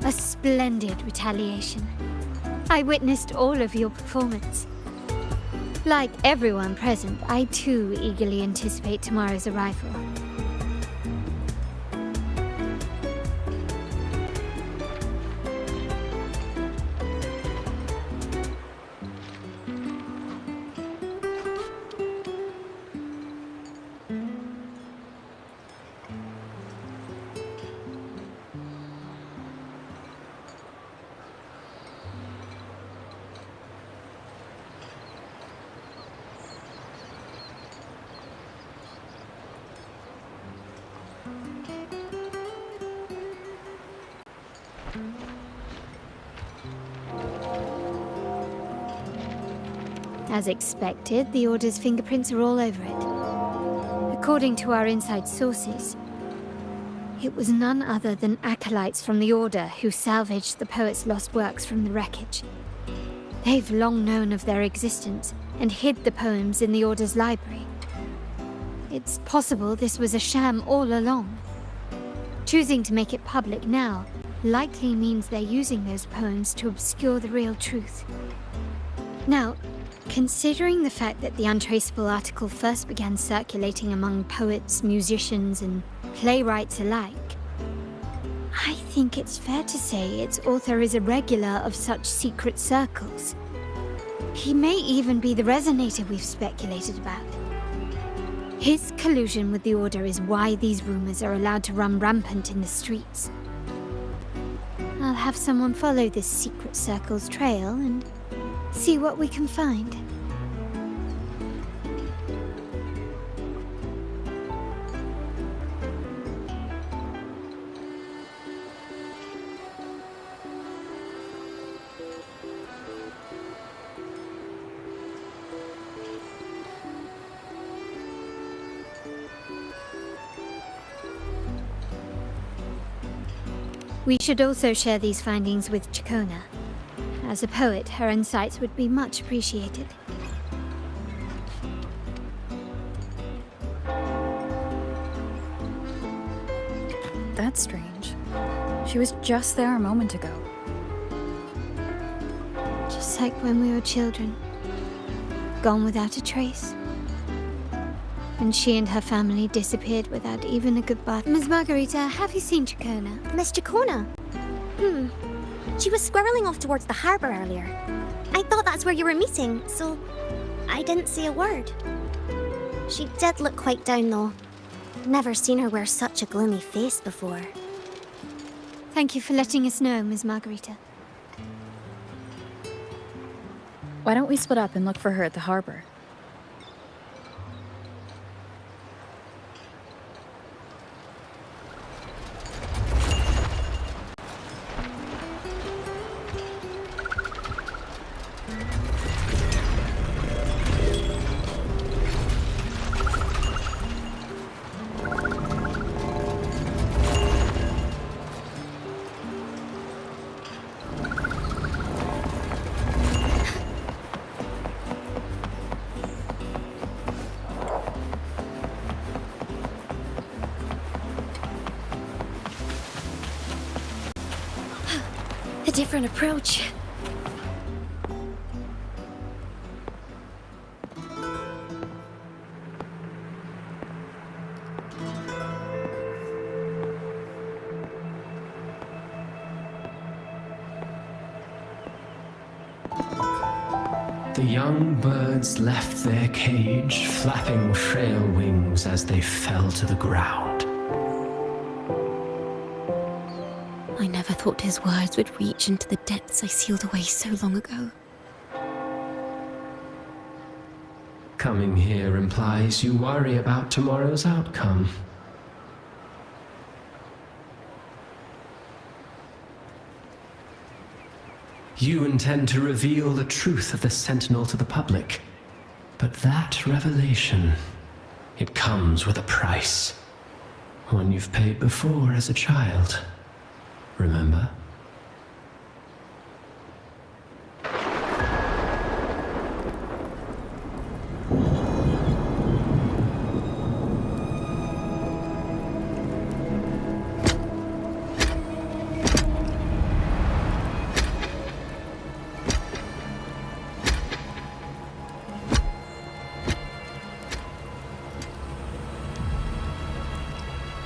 A splendid retaliation. I witnessed all of your performance. Like everyone present, I too eagerly anticipate tomorrow's arrival. As expected, the Order's fingerprints are all over it. According to our inside sources, it was none other than acolytes from the Order who salvaged the poet's lost works from the wreckage. They've long known of their existence and hid the poems in the Order's library. It's possible this was a sham all along. Choosing to make it public now likely means they're using those poems to obscure the real truth. Now, considering the fact that the untraceable article first began circulating among poets, musicians, and playwrights alike, I think it's fair to say its author is a regular of such secret circles. He may even be the resonator we've speculated about. His collusion with the Order is why these rumors are allowed to run rampant in the streets. I'll have someone follow this secret circle's trail and see what we can find. We should also share these findings with Chacona. As a poet, her insights would be much appreciated. That's strange. She was just there a moment ago. Just like when we were children. Gone without a trace. And she and her family disappeared without even a goodbye. Ms. Margarita, have you seen Chacona? Miss Chacona? She was squirreling off towards the harbour earlier. I thought that's where you were meeting, so I didn't say a word. She did look quite down, though. Never seen her wear such a gloomy face before. Thank you for letting us know, Ms. Margarita. Why don't we split up and look for her at the harbor? A different approach. The young birds left their cage, flapping frail wings as they fell to the ground. I never thought his words would reach into the depths I sealed away so long ago. Coming here implies you worry about tomorrow's outcome. You intend to reveal the truth of the Sentinel to the public. But that revelation, it comes with a price. One you've paid before as a child. Remember?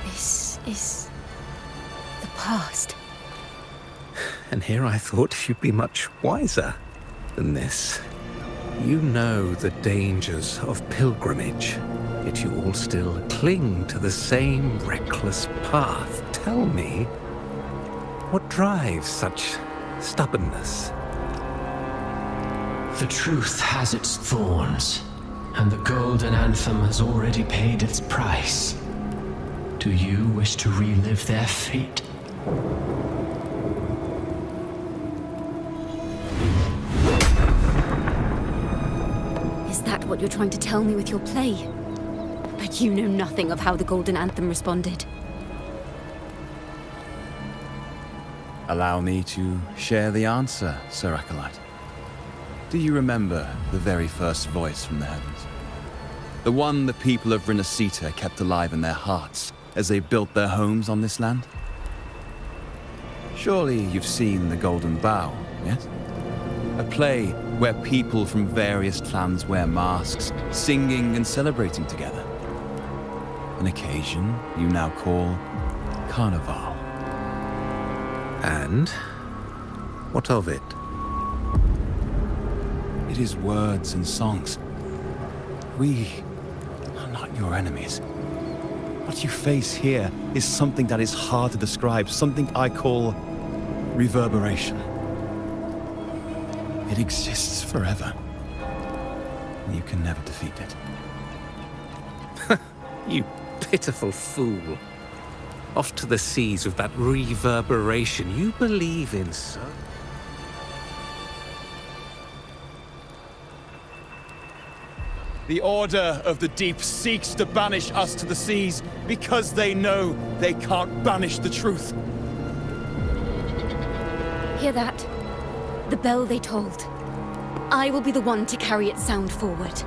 This is the past. And here I thought you'd be much wiser than this. You know the dangers of pilgrimage, yet you all still cling to the same reckless path. Tell me, what drives such stubbornness? The truth has its thorns, and the golden anthem has already paid its price. Do you wish to relive their fate? Is that what you're trying to tell me with your play? But you know nothing of how the Golden Anthem responded. Allow me to share the answer, Sir Acolyte. Do you remember the very first voice from the heavens? The one the people of Renacita kept alive in their hearts as they built their homes on this land? Surely you've seen The Golden Bough, yes? A play where people from various clans wear masks, singing and celebrating together. An occasion you now call Carnival. And what of it? It is words and songs. We are not your enemies. What you face here is something that is hard to describe, something I call reverberation. It exists forever. You can never defeat it. You pitiful fool. Off to the seas with that reverberation you believe in, so... The Order of the Deep seeks to banish us to the seas because they know they can't banish the truth. Hear that? The bell they tolled. I will be the one to carry its sound forward.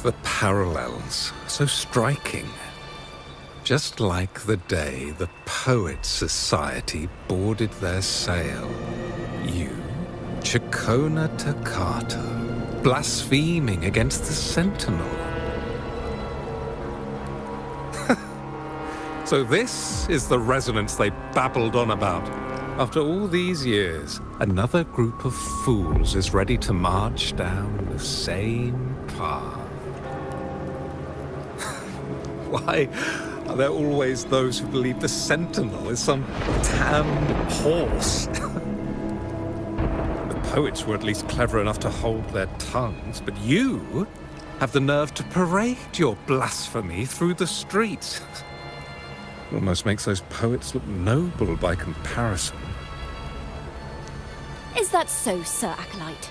The parallels, so striking. Just like the day the Poets Society boarded their sail, you, Chacona Takata, blaspheming against the Sentinel. So this is the resonance they babbled on about. After all these years, another group of fools is ready to march down the same path. Why are there always those who believe the Sentinel is some tanned horse? The poets were at least clever enough to hold their tongues, but you have the nerve to parade your blasphemy through the streets. Almost makes those poets look noble by comparison. Is that so, Sir Acolyte?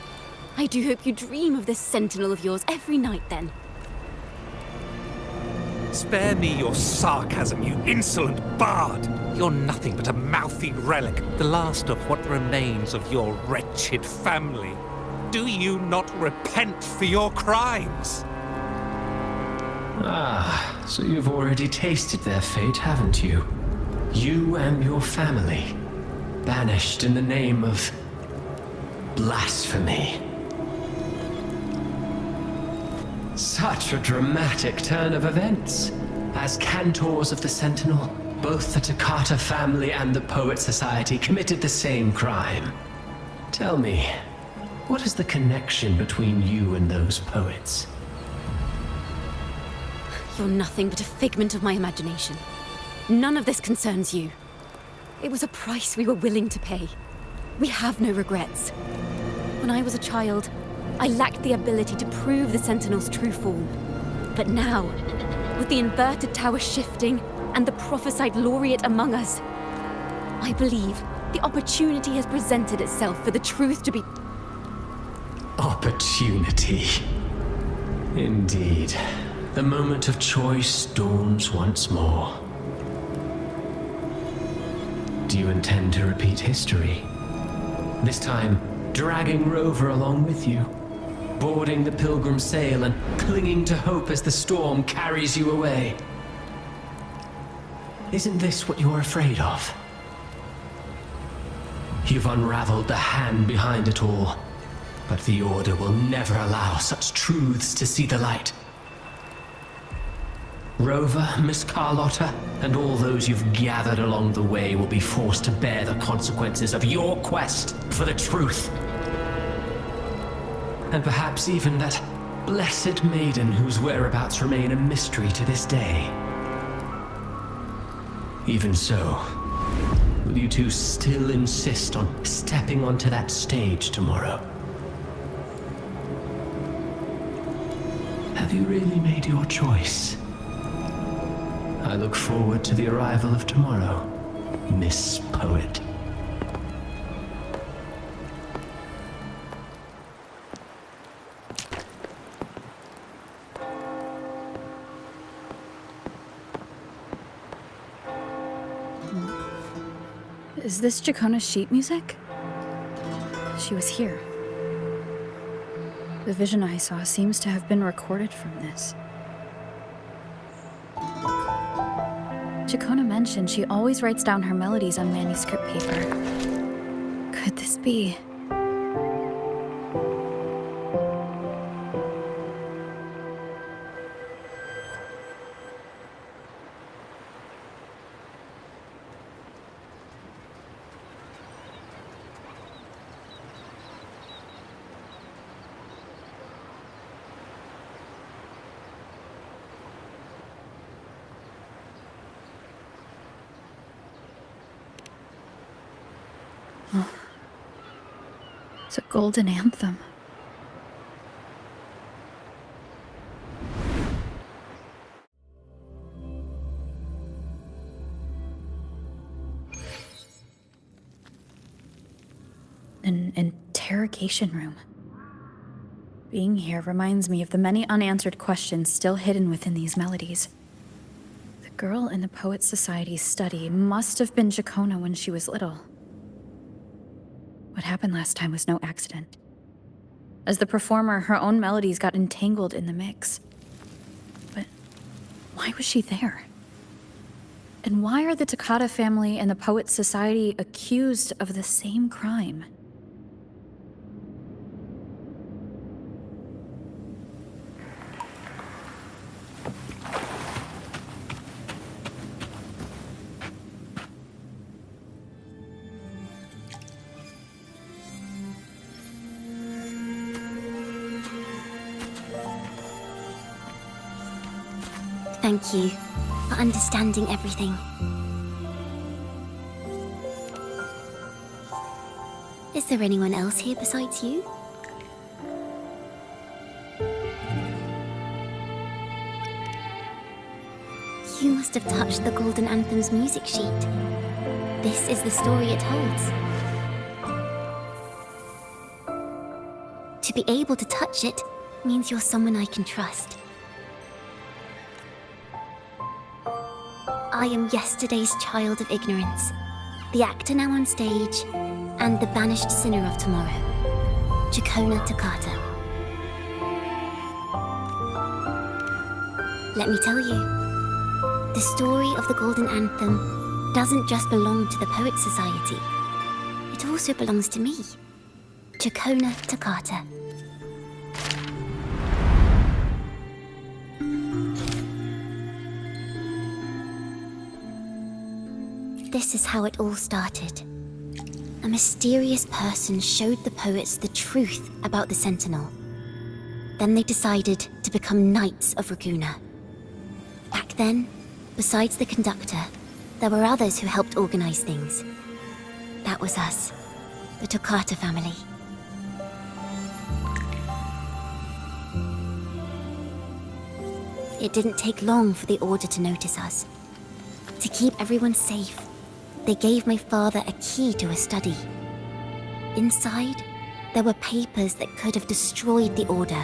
I do hope you dream of this sentinel of yours every night, then. Spare me your sarcasm, you insolent bard! You're nothing but a mouthy relic, the last of what remains of your wretched family. Do you not repent for your crimes? Ah, so you've already tasted their fate, haven't you? You and your family, banished in the name of blasphemy. Such a dramatic turn of events. As cantors of the Sentinel, both the Takata family and the Poet Society committed the same crime. Tell me, what is the connection between you and those poets? You're nothing but a figment of my imagination. None of this concerns you. It was a price we were willing to pay. We have no regrets. When I was a child, I lacked the ability to prove the Sentinel's true form. But now, with the inverted tower shifting and the prophesied laureate among us, I believe the opportunity has presented itself for the truth to be... Opportunity. Indeed. The moment of choice dawns once more. Do you intend to repeat history? This time, dragging Rover along with you, boarding the pilgrim sail and clinging to hope as the storm carries you away. Isn't this what you're afraid of? You've unraveled the hand behind it all, but the Order will never allow such truths to see the light. Rover, Miss Carlotta, and all those you've gathered along the way will be forced to bear the consequences of your quest for the truth. And perhaps even that blessed maiden whose whereabouts remain a mystery to this day. Even so, will you two still insist on stepping onto that stage tomorrow? Have you really made your choice? I look forward to the arrival of tomorrow, Miss Poet. Is this Jacona's sheet music? She was here. The vision I saw seems to have been recorded from this. Chacona mentioned she always writes down her melodies on manuscript paper. Could this be? It's a golden anthem. An interrogation room. Being here reminds me of the many unanswered questions still hidden within these melodies. The girl in the Poets Society's study must have been Jacona when she was little. What happened last time was no accident. As the performer, her own melodies got entangled in the mix. But why was she there? And why are the Takata family and the Poets Society accused of the same crime? Thank you for understanding everything. Is there anyone else here besides you? You must have touched the Golden Anthem's music sheet. This is the story it holds. To be able to touch it means you're someone I can trust. I am yesterday's child of ignorance, the actor now on stage, and the banished sinner of tomorrow, Chakona Takata. Let me tell you, the story of the Golden Anthem doesn't just belong to the Poets Society. It also belongs to me, Chakona Takata. This is how it all started. A mysterious person showed the poets the truth about the Sentinel. Then they decided to become Knights of Raguna. Back then, besides the conductor, there were others who helped organize things. That was us, the Takata family. It didn't take long for the Order to notice us. To keep everyone safe, they gave my father a key to a study. Inside, there were papers that could have destroyed the Order,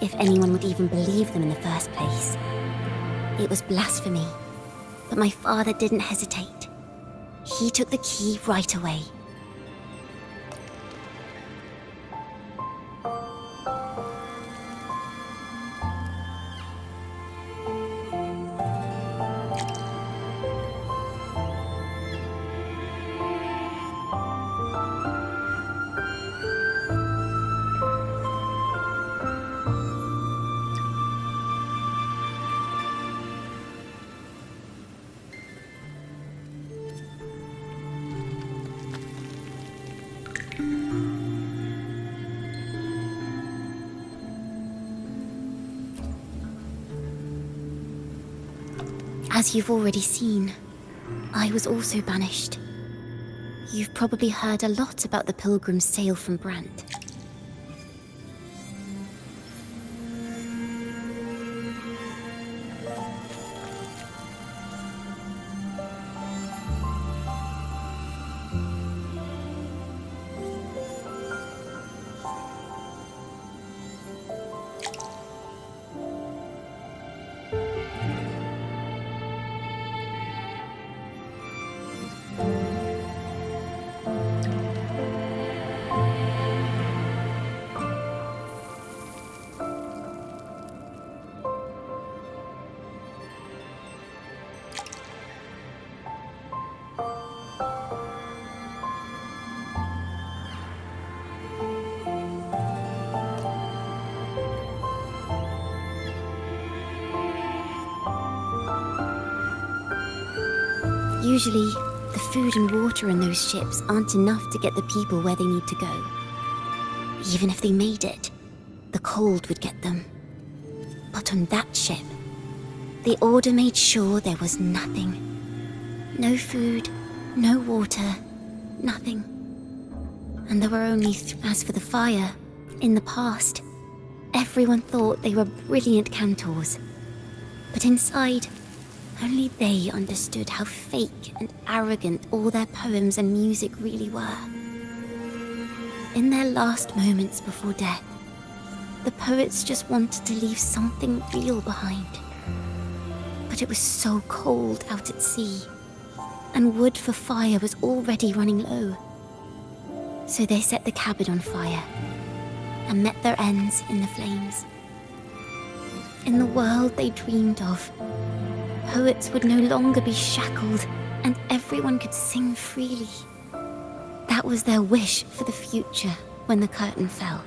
if anyone would even believe them in the first place. It was blasphemy, but my father didn't hesitate. He took the key right away. As you've already seen, I was also banished. You've probably heard a lot about the pilgrim's sail from Brant. Usually, the food and water in those ships aren't enough to get the people where they need to go. Even if they made it, the cold would get them. But on that ship, the Order made sure there was nothing. No food, no water, nothing. And there were only, as for the fire, in the past, everyone thought they were brilliant cantors. But inside, only they understood how fake and arrogant all their poems and music really were. In their last moments before death, the poets just wanted to leave something real behind. But it was so cold out at sea, and wood for fire was already running low. So they set the cabin on fire, and met their ends in the flames. In the world they dreamed of, poets would no longer be shackled and everyone could sing freely. That was their wish for the future when the curtain fell.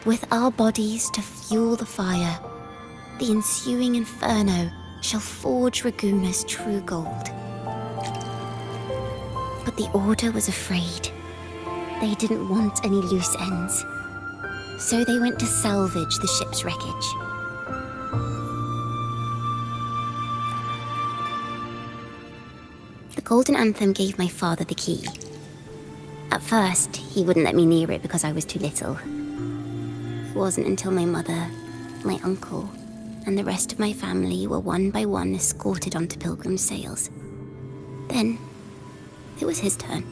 With our bodies to fuel the fire, the ensuing inferno shall forge Raguna's true gold. But the Order was afraid. They didn't want any loose ends. So they went to salvage the ship's wreckage. The Golden Anthem gave my father the key. At first, he wouldn't let me near it because I was too little. It wasn't until my mother, my uncle, and the rest of my family were one by one escorted onto Pilgrim's sails. Then, it was his turn.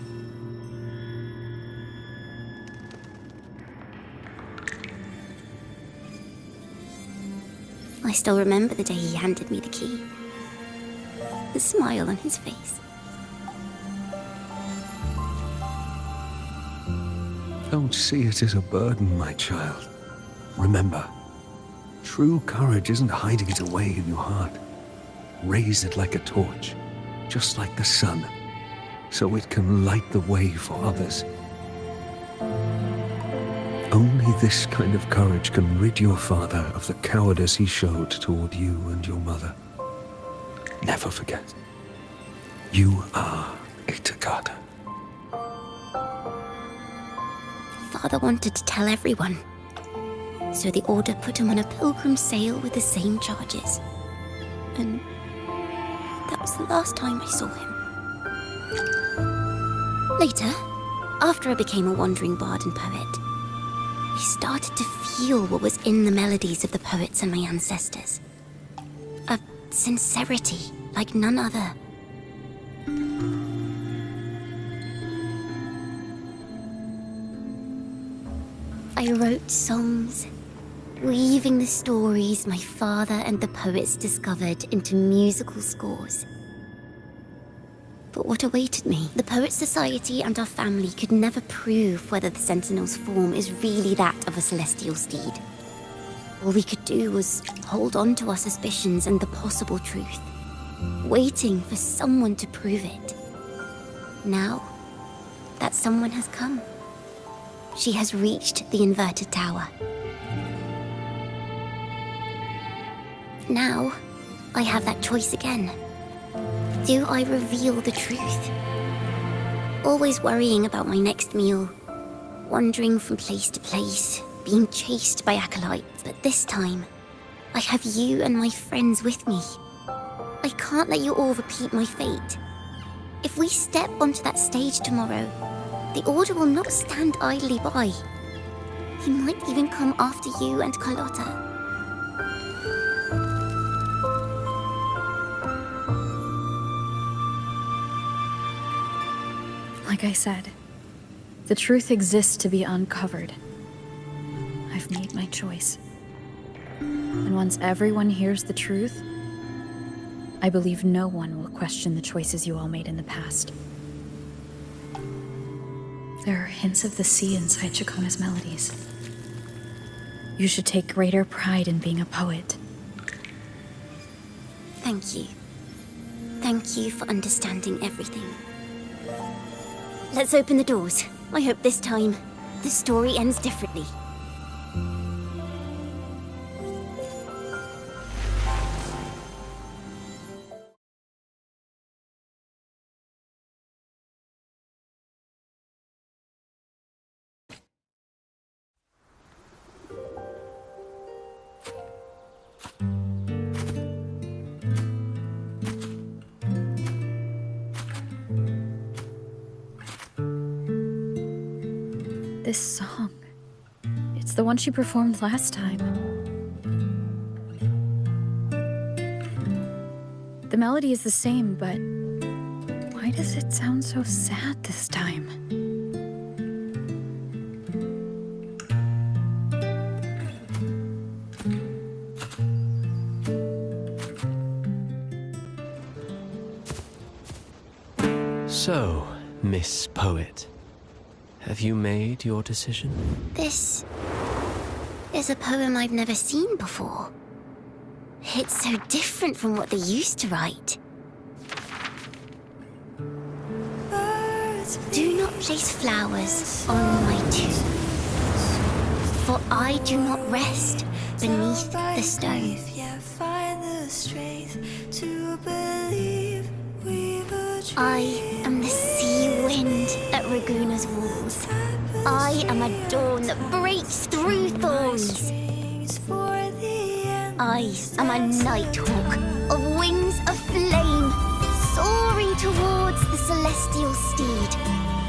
I still remember the day he handed me the key. The smile on his face. Don't see it as a burden, my child. Remember, true courage isn't hiding it away in your heart. Raise it like a torch, just like the sun, so it can light the way for others. Only this kind of courage can rid your father of the cowardice he showed toward you and your mother. Never forget, you are a Takata. Father wanted to tell everyone. So the Order put him on a pilgrim sail with the same charges. And that was the last time I saw him. Later, after I became a wandering bard and poet, I started to feel what was in the melodies of the poets and my ancestors. A sincerity like none other. I wrote songs, weaving the stories my father and the poets discovered into musical scores. But what awaited me? The Poets Society and our family could never prove whether the Sentinel's form is really that of a celestial steed. All we could do was hold on to our suspicions and the possible truth, waiting for someone to prove it. Now, that someone has come. She has reached the inverted tower. Now, I have that choice again. Do I reveal the truth? Always worrying about my next meal, wandering from place to place, being chased by acolytes. But this time, I have you and my friends with me. I can't let you all repeat my fate. If we step onto that stage tomorrow, the Order will not stand idly by. He might even come after you and Carlotta. Like I said, the truth exists to be uncovered. I've made my choice. And once everyone hears the truth, I believe no one will question the choices you all made in the past. There are hints of the sea inside Chacona's melodies. You should take greater pride in being a poet. Thank you. Thank you for understanding everything. Let's open the doors. I hope this time, the story ends differently. This song. It's the one she performed last time. The melody is the same, but why does it sound so sad this time? So, Miss Poet, have you made your decision? This is a poem I've never seen before. It's so different from what they used to write. Do not place flowers on my tomb, for I do not rest beneath the stone. I am the sea wind at Raguna's walls. I am a dawn that breaks through thorns. I am a nighthawk of wings of flame, soaring towards the celestial steed,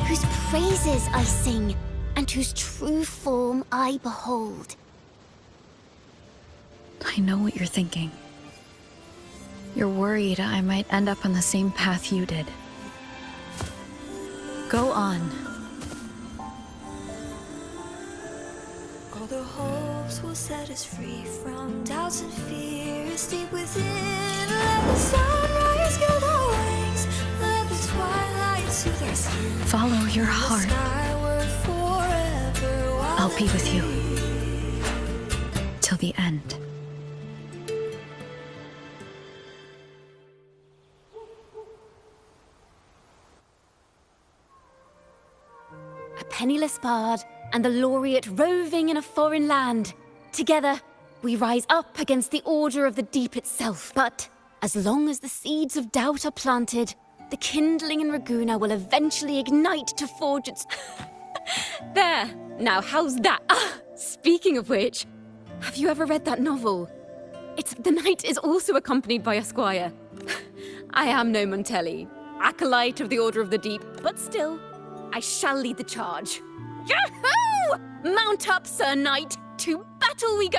whose praises I sing and whose true form I behold. I know what you're thinking. You're worried I might end up on the same path you did. Go on. All the hopes will set us free from doubts and fears deep within. Let the sunrise gild our wings, let the twilight soothe our skin. Follow your heart. I'll be with you till the end. A penniless bard and the laureate roving in a foreign land. Together, we rise up against the order of the deep itself. But as long as the seeds of doubt are planted, the kindling in Raguna will eventually ignite to forge its... There! Now, how's that? Speaking of which, have you ever read that novel? The knight is also accompanied by a squire. I am no Montelli, acolyte of the Order of the Deep, but still, I shall lead the charge. Yahoo! Mount up, Sir Knight! To battle we go!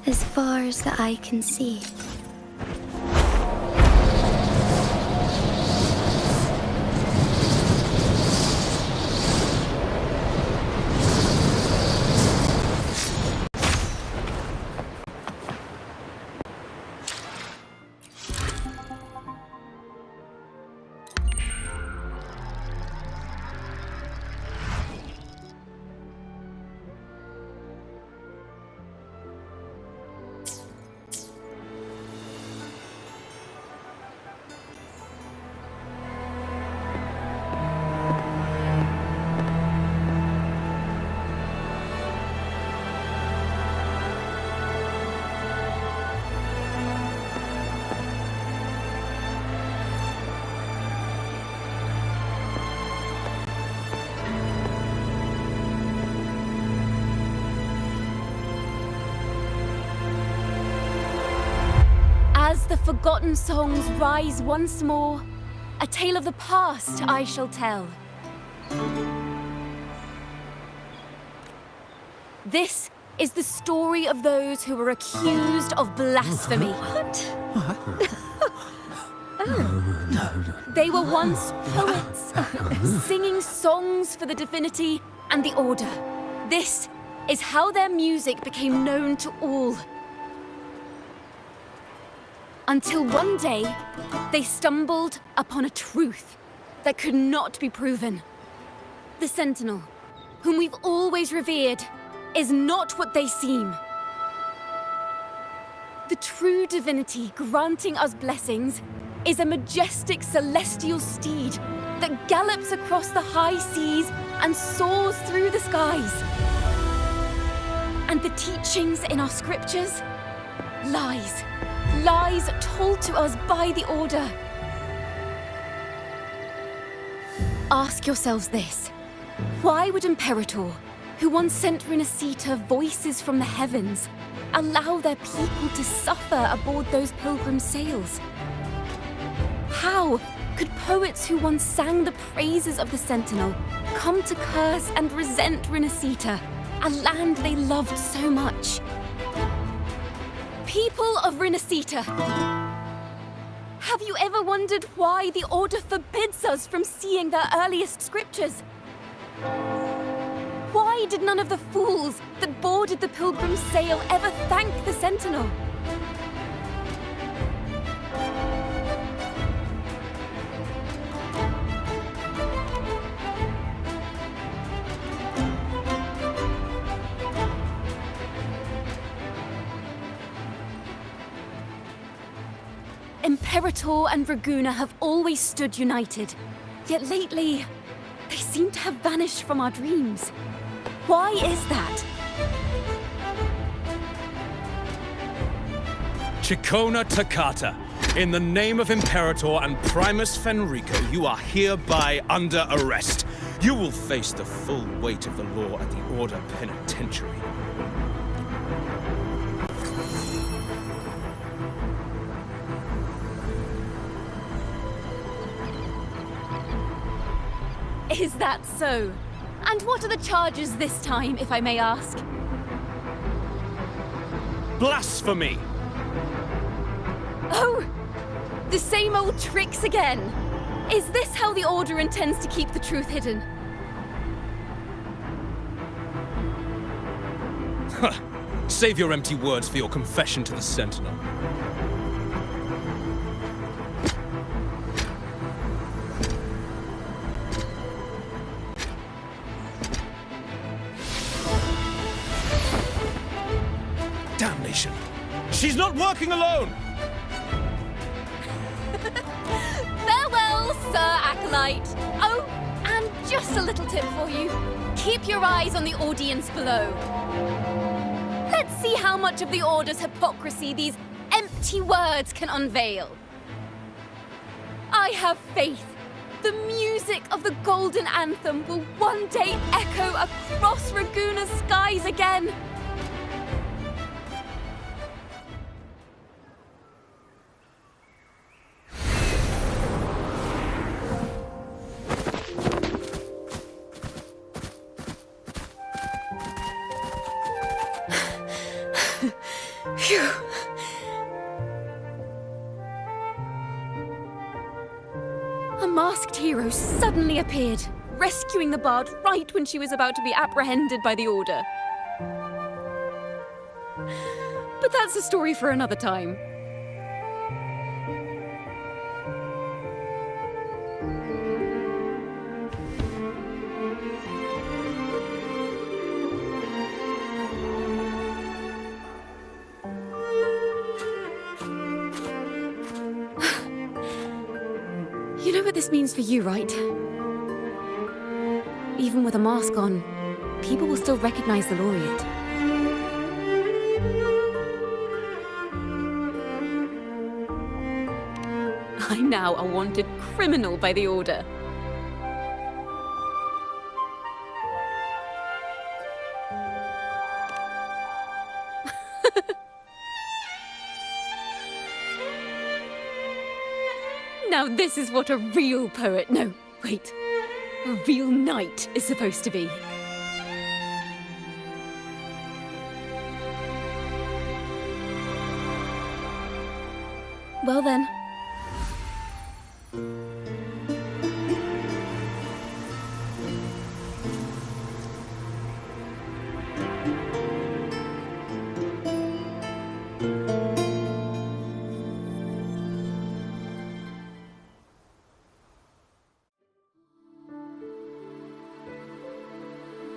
As far as the eye can see. As the forgotten songs rise once more, a tale of the past I shall tell. This is the story of those who were accused of blasphemy. They were once poets, singing songs for the divinity and the order. This is how their music became known to all. Until one day, they stumbled upon a truth that could not be proven. The Sentinel, whom we've always revered, is not what they seem. The true divinity granting us blessings is a majestic celestial steed that gallops across the high seas and soars through the skies. And the teachings in our scriptures? Lies. Lies told to us by the Order. Ask yourselves this. Why would Imperator, who once sent Renacita voices from the heavens, allow their people to suffer aboard those pilgrim sails? How could poets who once sang the praises of the Sentinel come to curse and resent Renacita, a land they loved so much? People of Rinascita, have you ever wondered why the Order forbids us from seeing their earliest scriptures? Why did none of the fools that boarded the Pilgrim's sail ever thank the Sentinel? Imperator and Raguna have always stood united, yet lately, they seem to have vanished from our dreams. Why is that? Chikona Takata, in the name of Imperator and Primus Fenrico, you are hereby under arrest. You will face the full weight of the law at the Order Penitentiary. Is that so? And what are the charges this time, if I may ask? Blasphemy! Oh! The same old tricks again! Is this how the Order intends to keep the truth hidden? Save your empty words for your confession to the Sentinel. Damnation! She's not working alone! Farewell, Sir Acolyte! Oh, and just a little tip for you. Keep your eyes on the audience below. Let's see how much of the Order's hypocrisy these empty words can unveil. I have faith. The music of the Golden Anthem will one day echo across Raguna's skies again. Phew. A masked hero suddenly appeared, rescuing the bard right when she was about to be apprehended by the Order. But that's a story for another time. You know what this means for you, right? Even with a mask on, people will still recognize the laureate. I'm now a wanted criminal by the Order. Now this is what a real poet, no, wait, a real knight is supposed to be. Well then.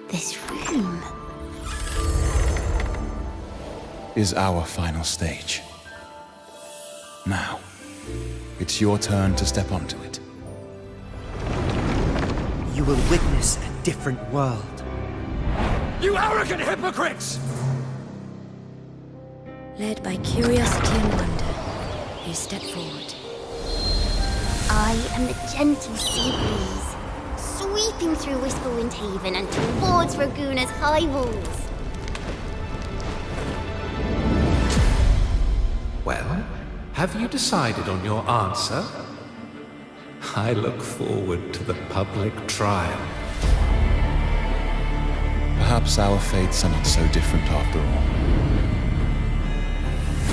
This room is our final stage. Now, it's your turn to step onto it. You will witness a different world. You arrogant hypocrites! Led by curiosity and wonder, you step forward. I am the gentle sea breeze, sweeping through Whisperwind Haven and towards Raguna's high walls. Well, have you decided on your answer? I look forward to the public trial. Perhaps our fates are not so different after all.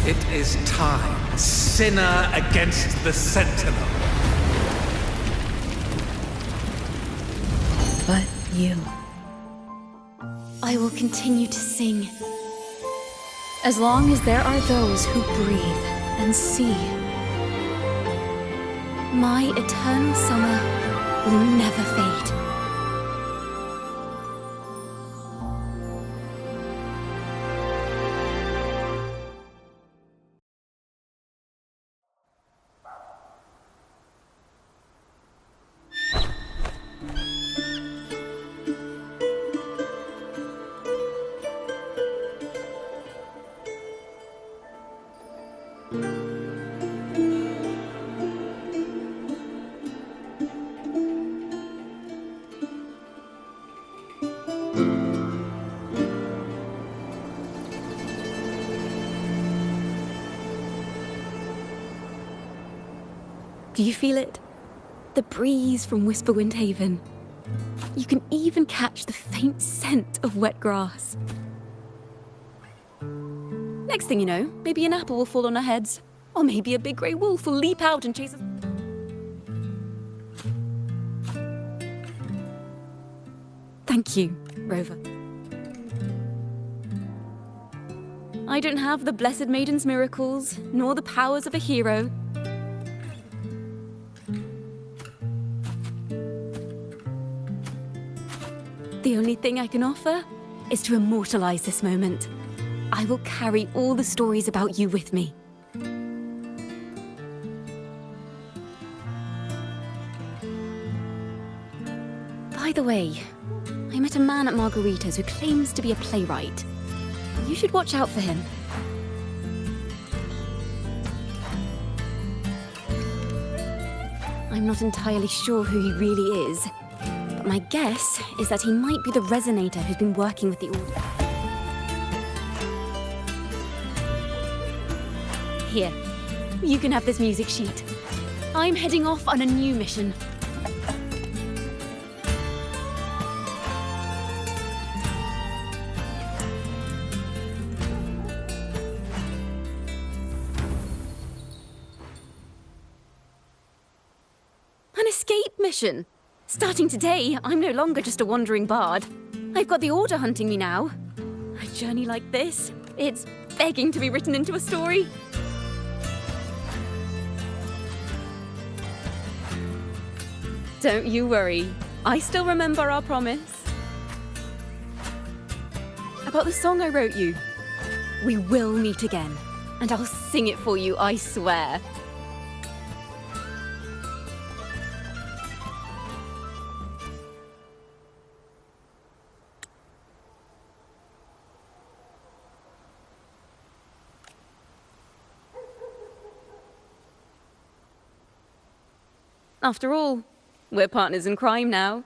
It is time, sinner against the Sentinel. But you. I will continue to sing. As long as there are those who breathe and see. My eternal summer will never fade. Do you feel it? The breeze from Whisperwind Haven. You can even catch the faint scent of wet grass. Next thing you know, maybe an apple will fall on our heads. Or maybe a big grey wolf will leap out and chase us. Thank you, Rover. I don't have the Blessed Maiden's miracles, nor the powers of a hero. The only thing I can offer is to immortalize this moment. I will carry all the stories about you with me. By the way, I met a man at Margarita's who claims to be a playwright. You should watch out for him. I'm not entirely sure who he really is, but my guess is that he might be the resonator who's been working with the Order. Here, you can have this music sheet. I'm heading off on a new mission. An escape mission! Starting today, I'm no longer just a wandering bard. I've got the Order hunting me now. A journey like this, it's begging to be written into a story. Don't you worry. I still remember our promise. About the song I wrote you. We will meet again, and I'll sing it for you, I swear. After all, we're partners in crime now.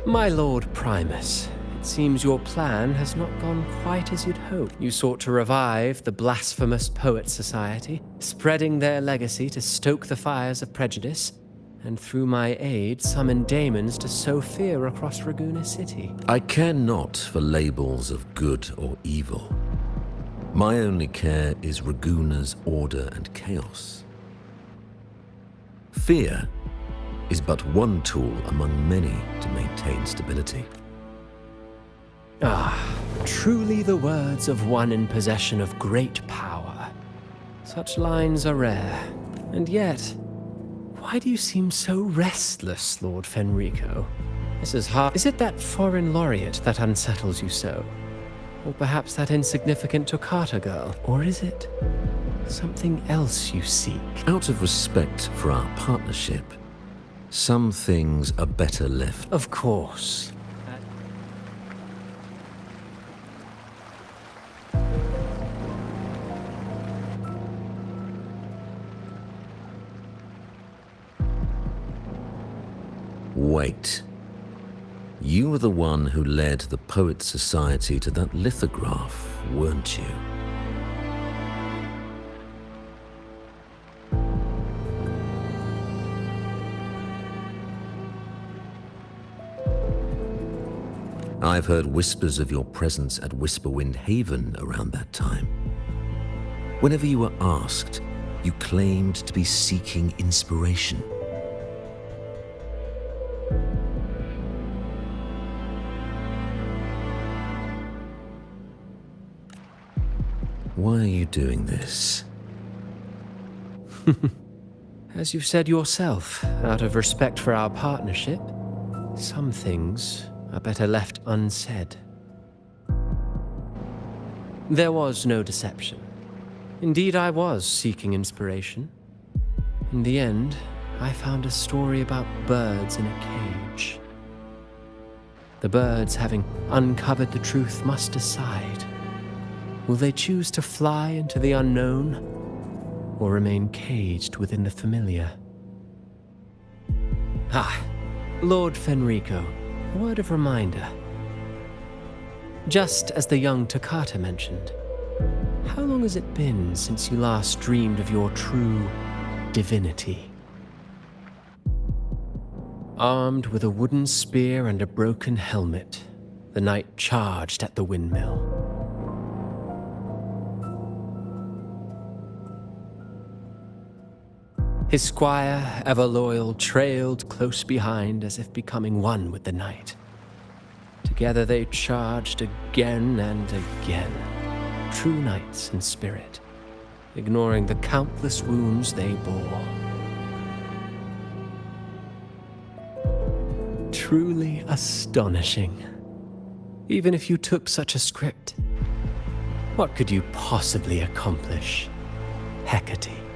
My Lord Primus, it seems your plan has not gone quite as you'd hoped. You sought to revive the Blasphemous Poets Society, spreading their legacy to stoke the fires of prejudice, and through my aid summon daemons to sow fear across Raguena City. I care not for labels of good or evil. My only care is Raguena's order and chaos. Fear is but one tool among many to maintain stability. Ah, truly the words of one in possession of great power. Such lines are rare, and yet, why do you seem so restless, Lord Fenrico? This is hard. Is it that foreign laureate that unsettles you so? Or perhaps that insignificant Toccata girl? Or is it something else you seek? Out of respect for our partnership, some things are better left. Of course. Wait. You were the one who led the Poets Society to that lithograph, weren't you? I've heard whispers of your presence at Whisperwind Haven around that time. Whenever you were asked, you claimed to be seeking inspiration. Why are you doing this? As you've said yourself, out of respect for our partnership, some things are better left unsaid. There was no deception. Indeed, I was seeking inspiration. In the end, I found a story about birds in a cage. The birds, having uncovered the truth, must decide. Will they choose to fly into the unknown, or remain caged within the familiar? Lord Fenrico, a word of reminder. Just as the young Toccata mentioned, how long has it been since you last dreamed of your true divinity? Armed with a wooden spear and a broken helmet, the knight charged at the windmill. His squire, ever loyal, trailed close behind as if becoming one with the knight. Together they charged again and again, true knights in spirit, ignoring the countless wounds they bore. Truly astonishing. Even if you took such a script, what could you possibly accomplish, Hecate?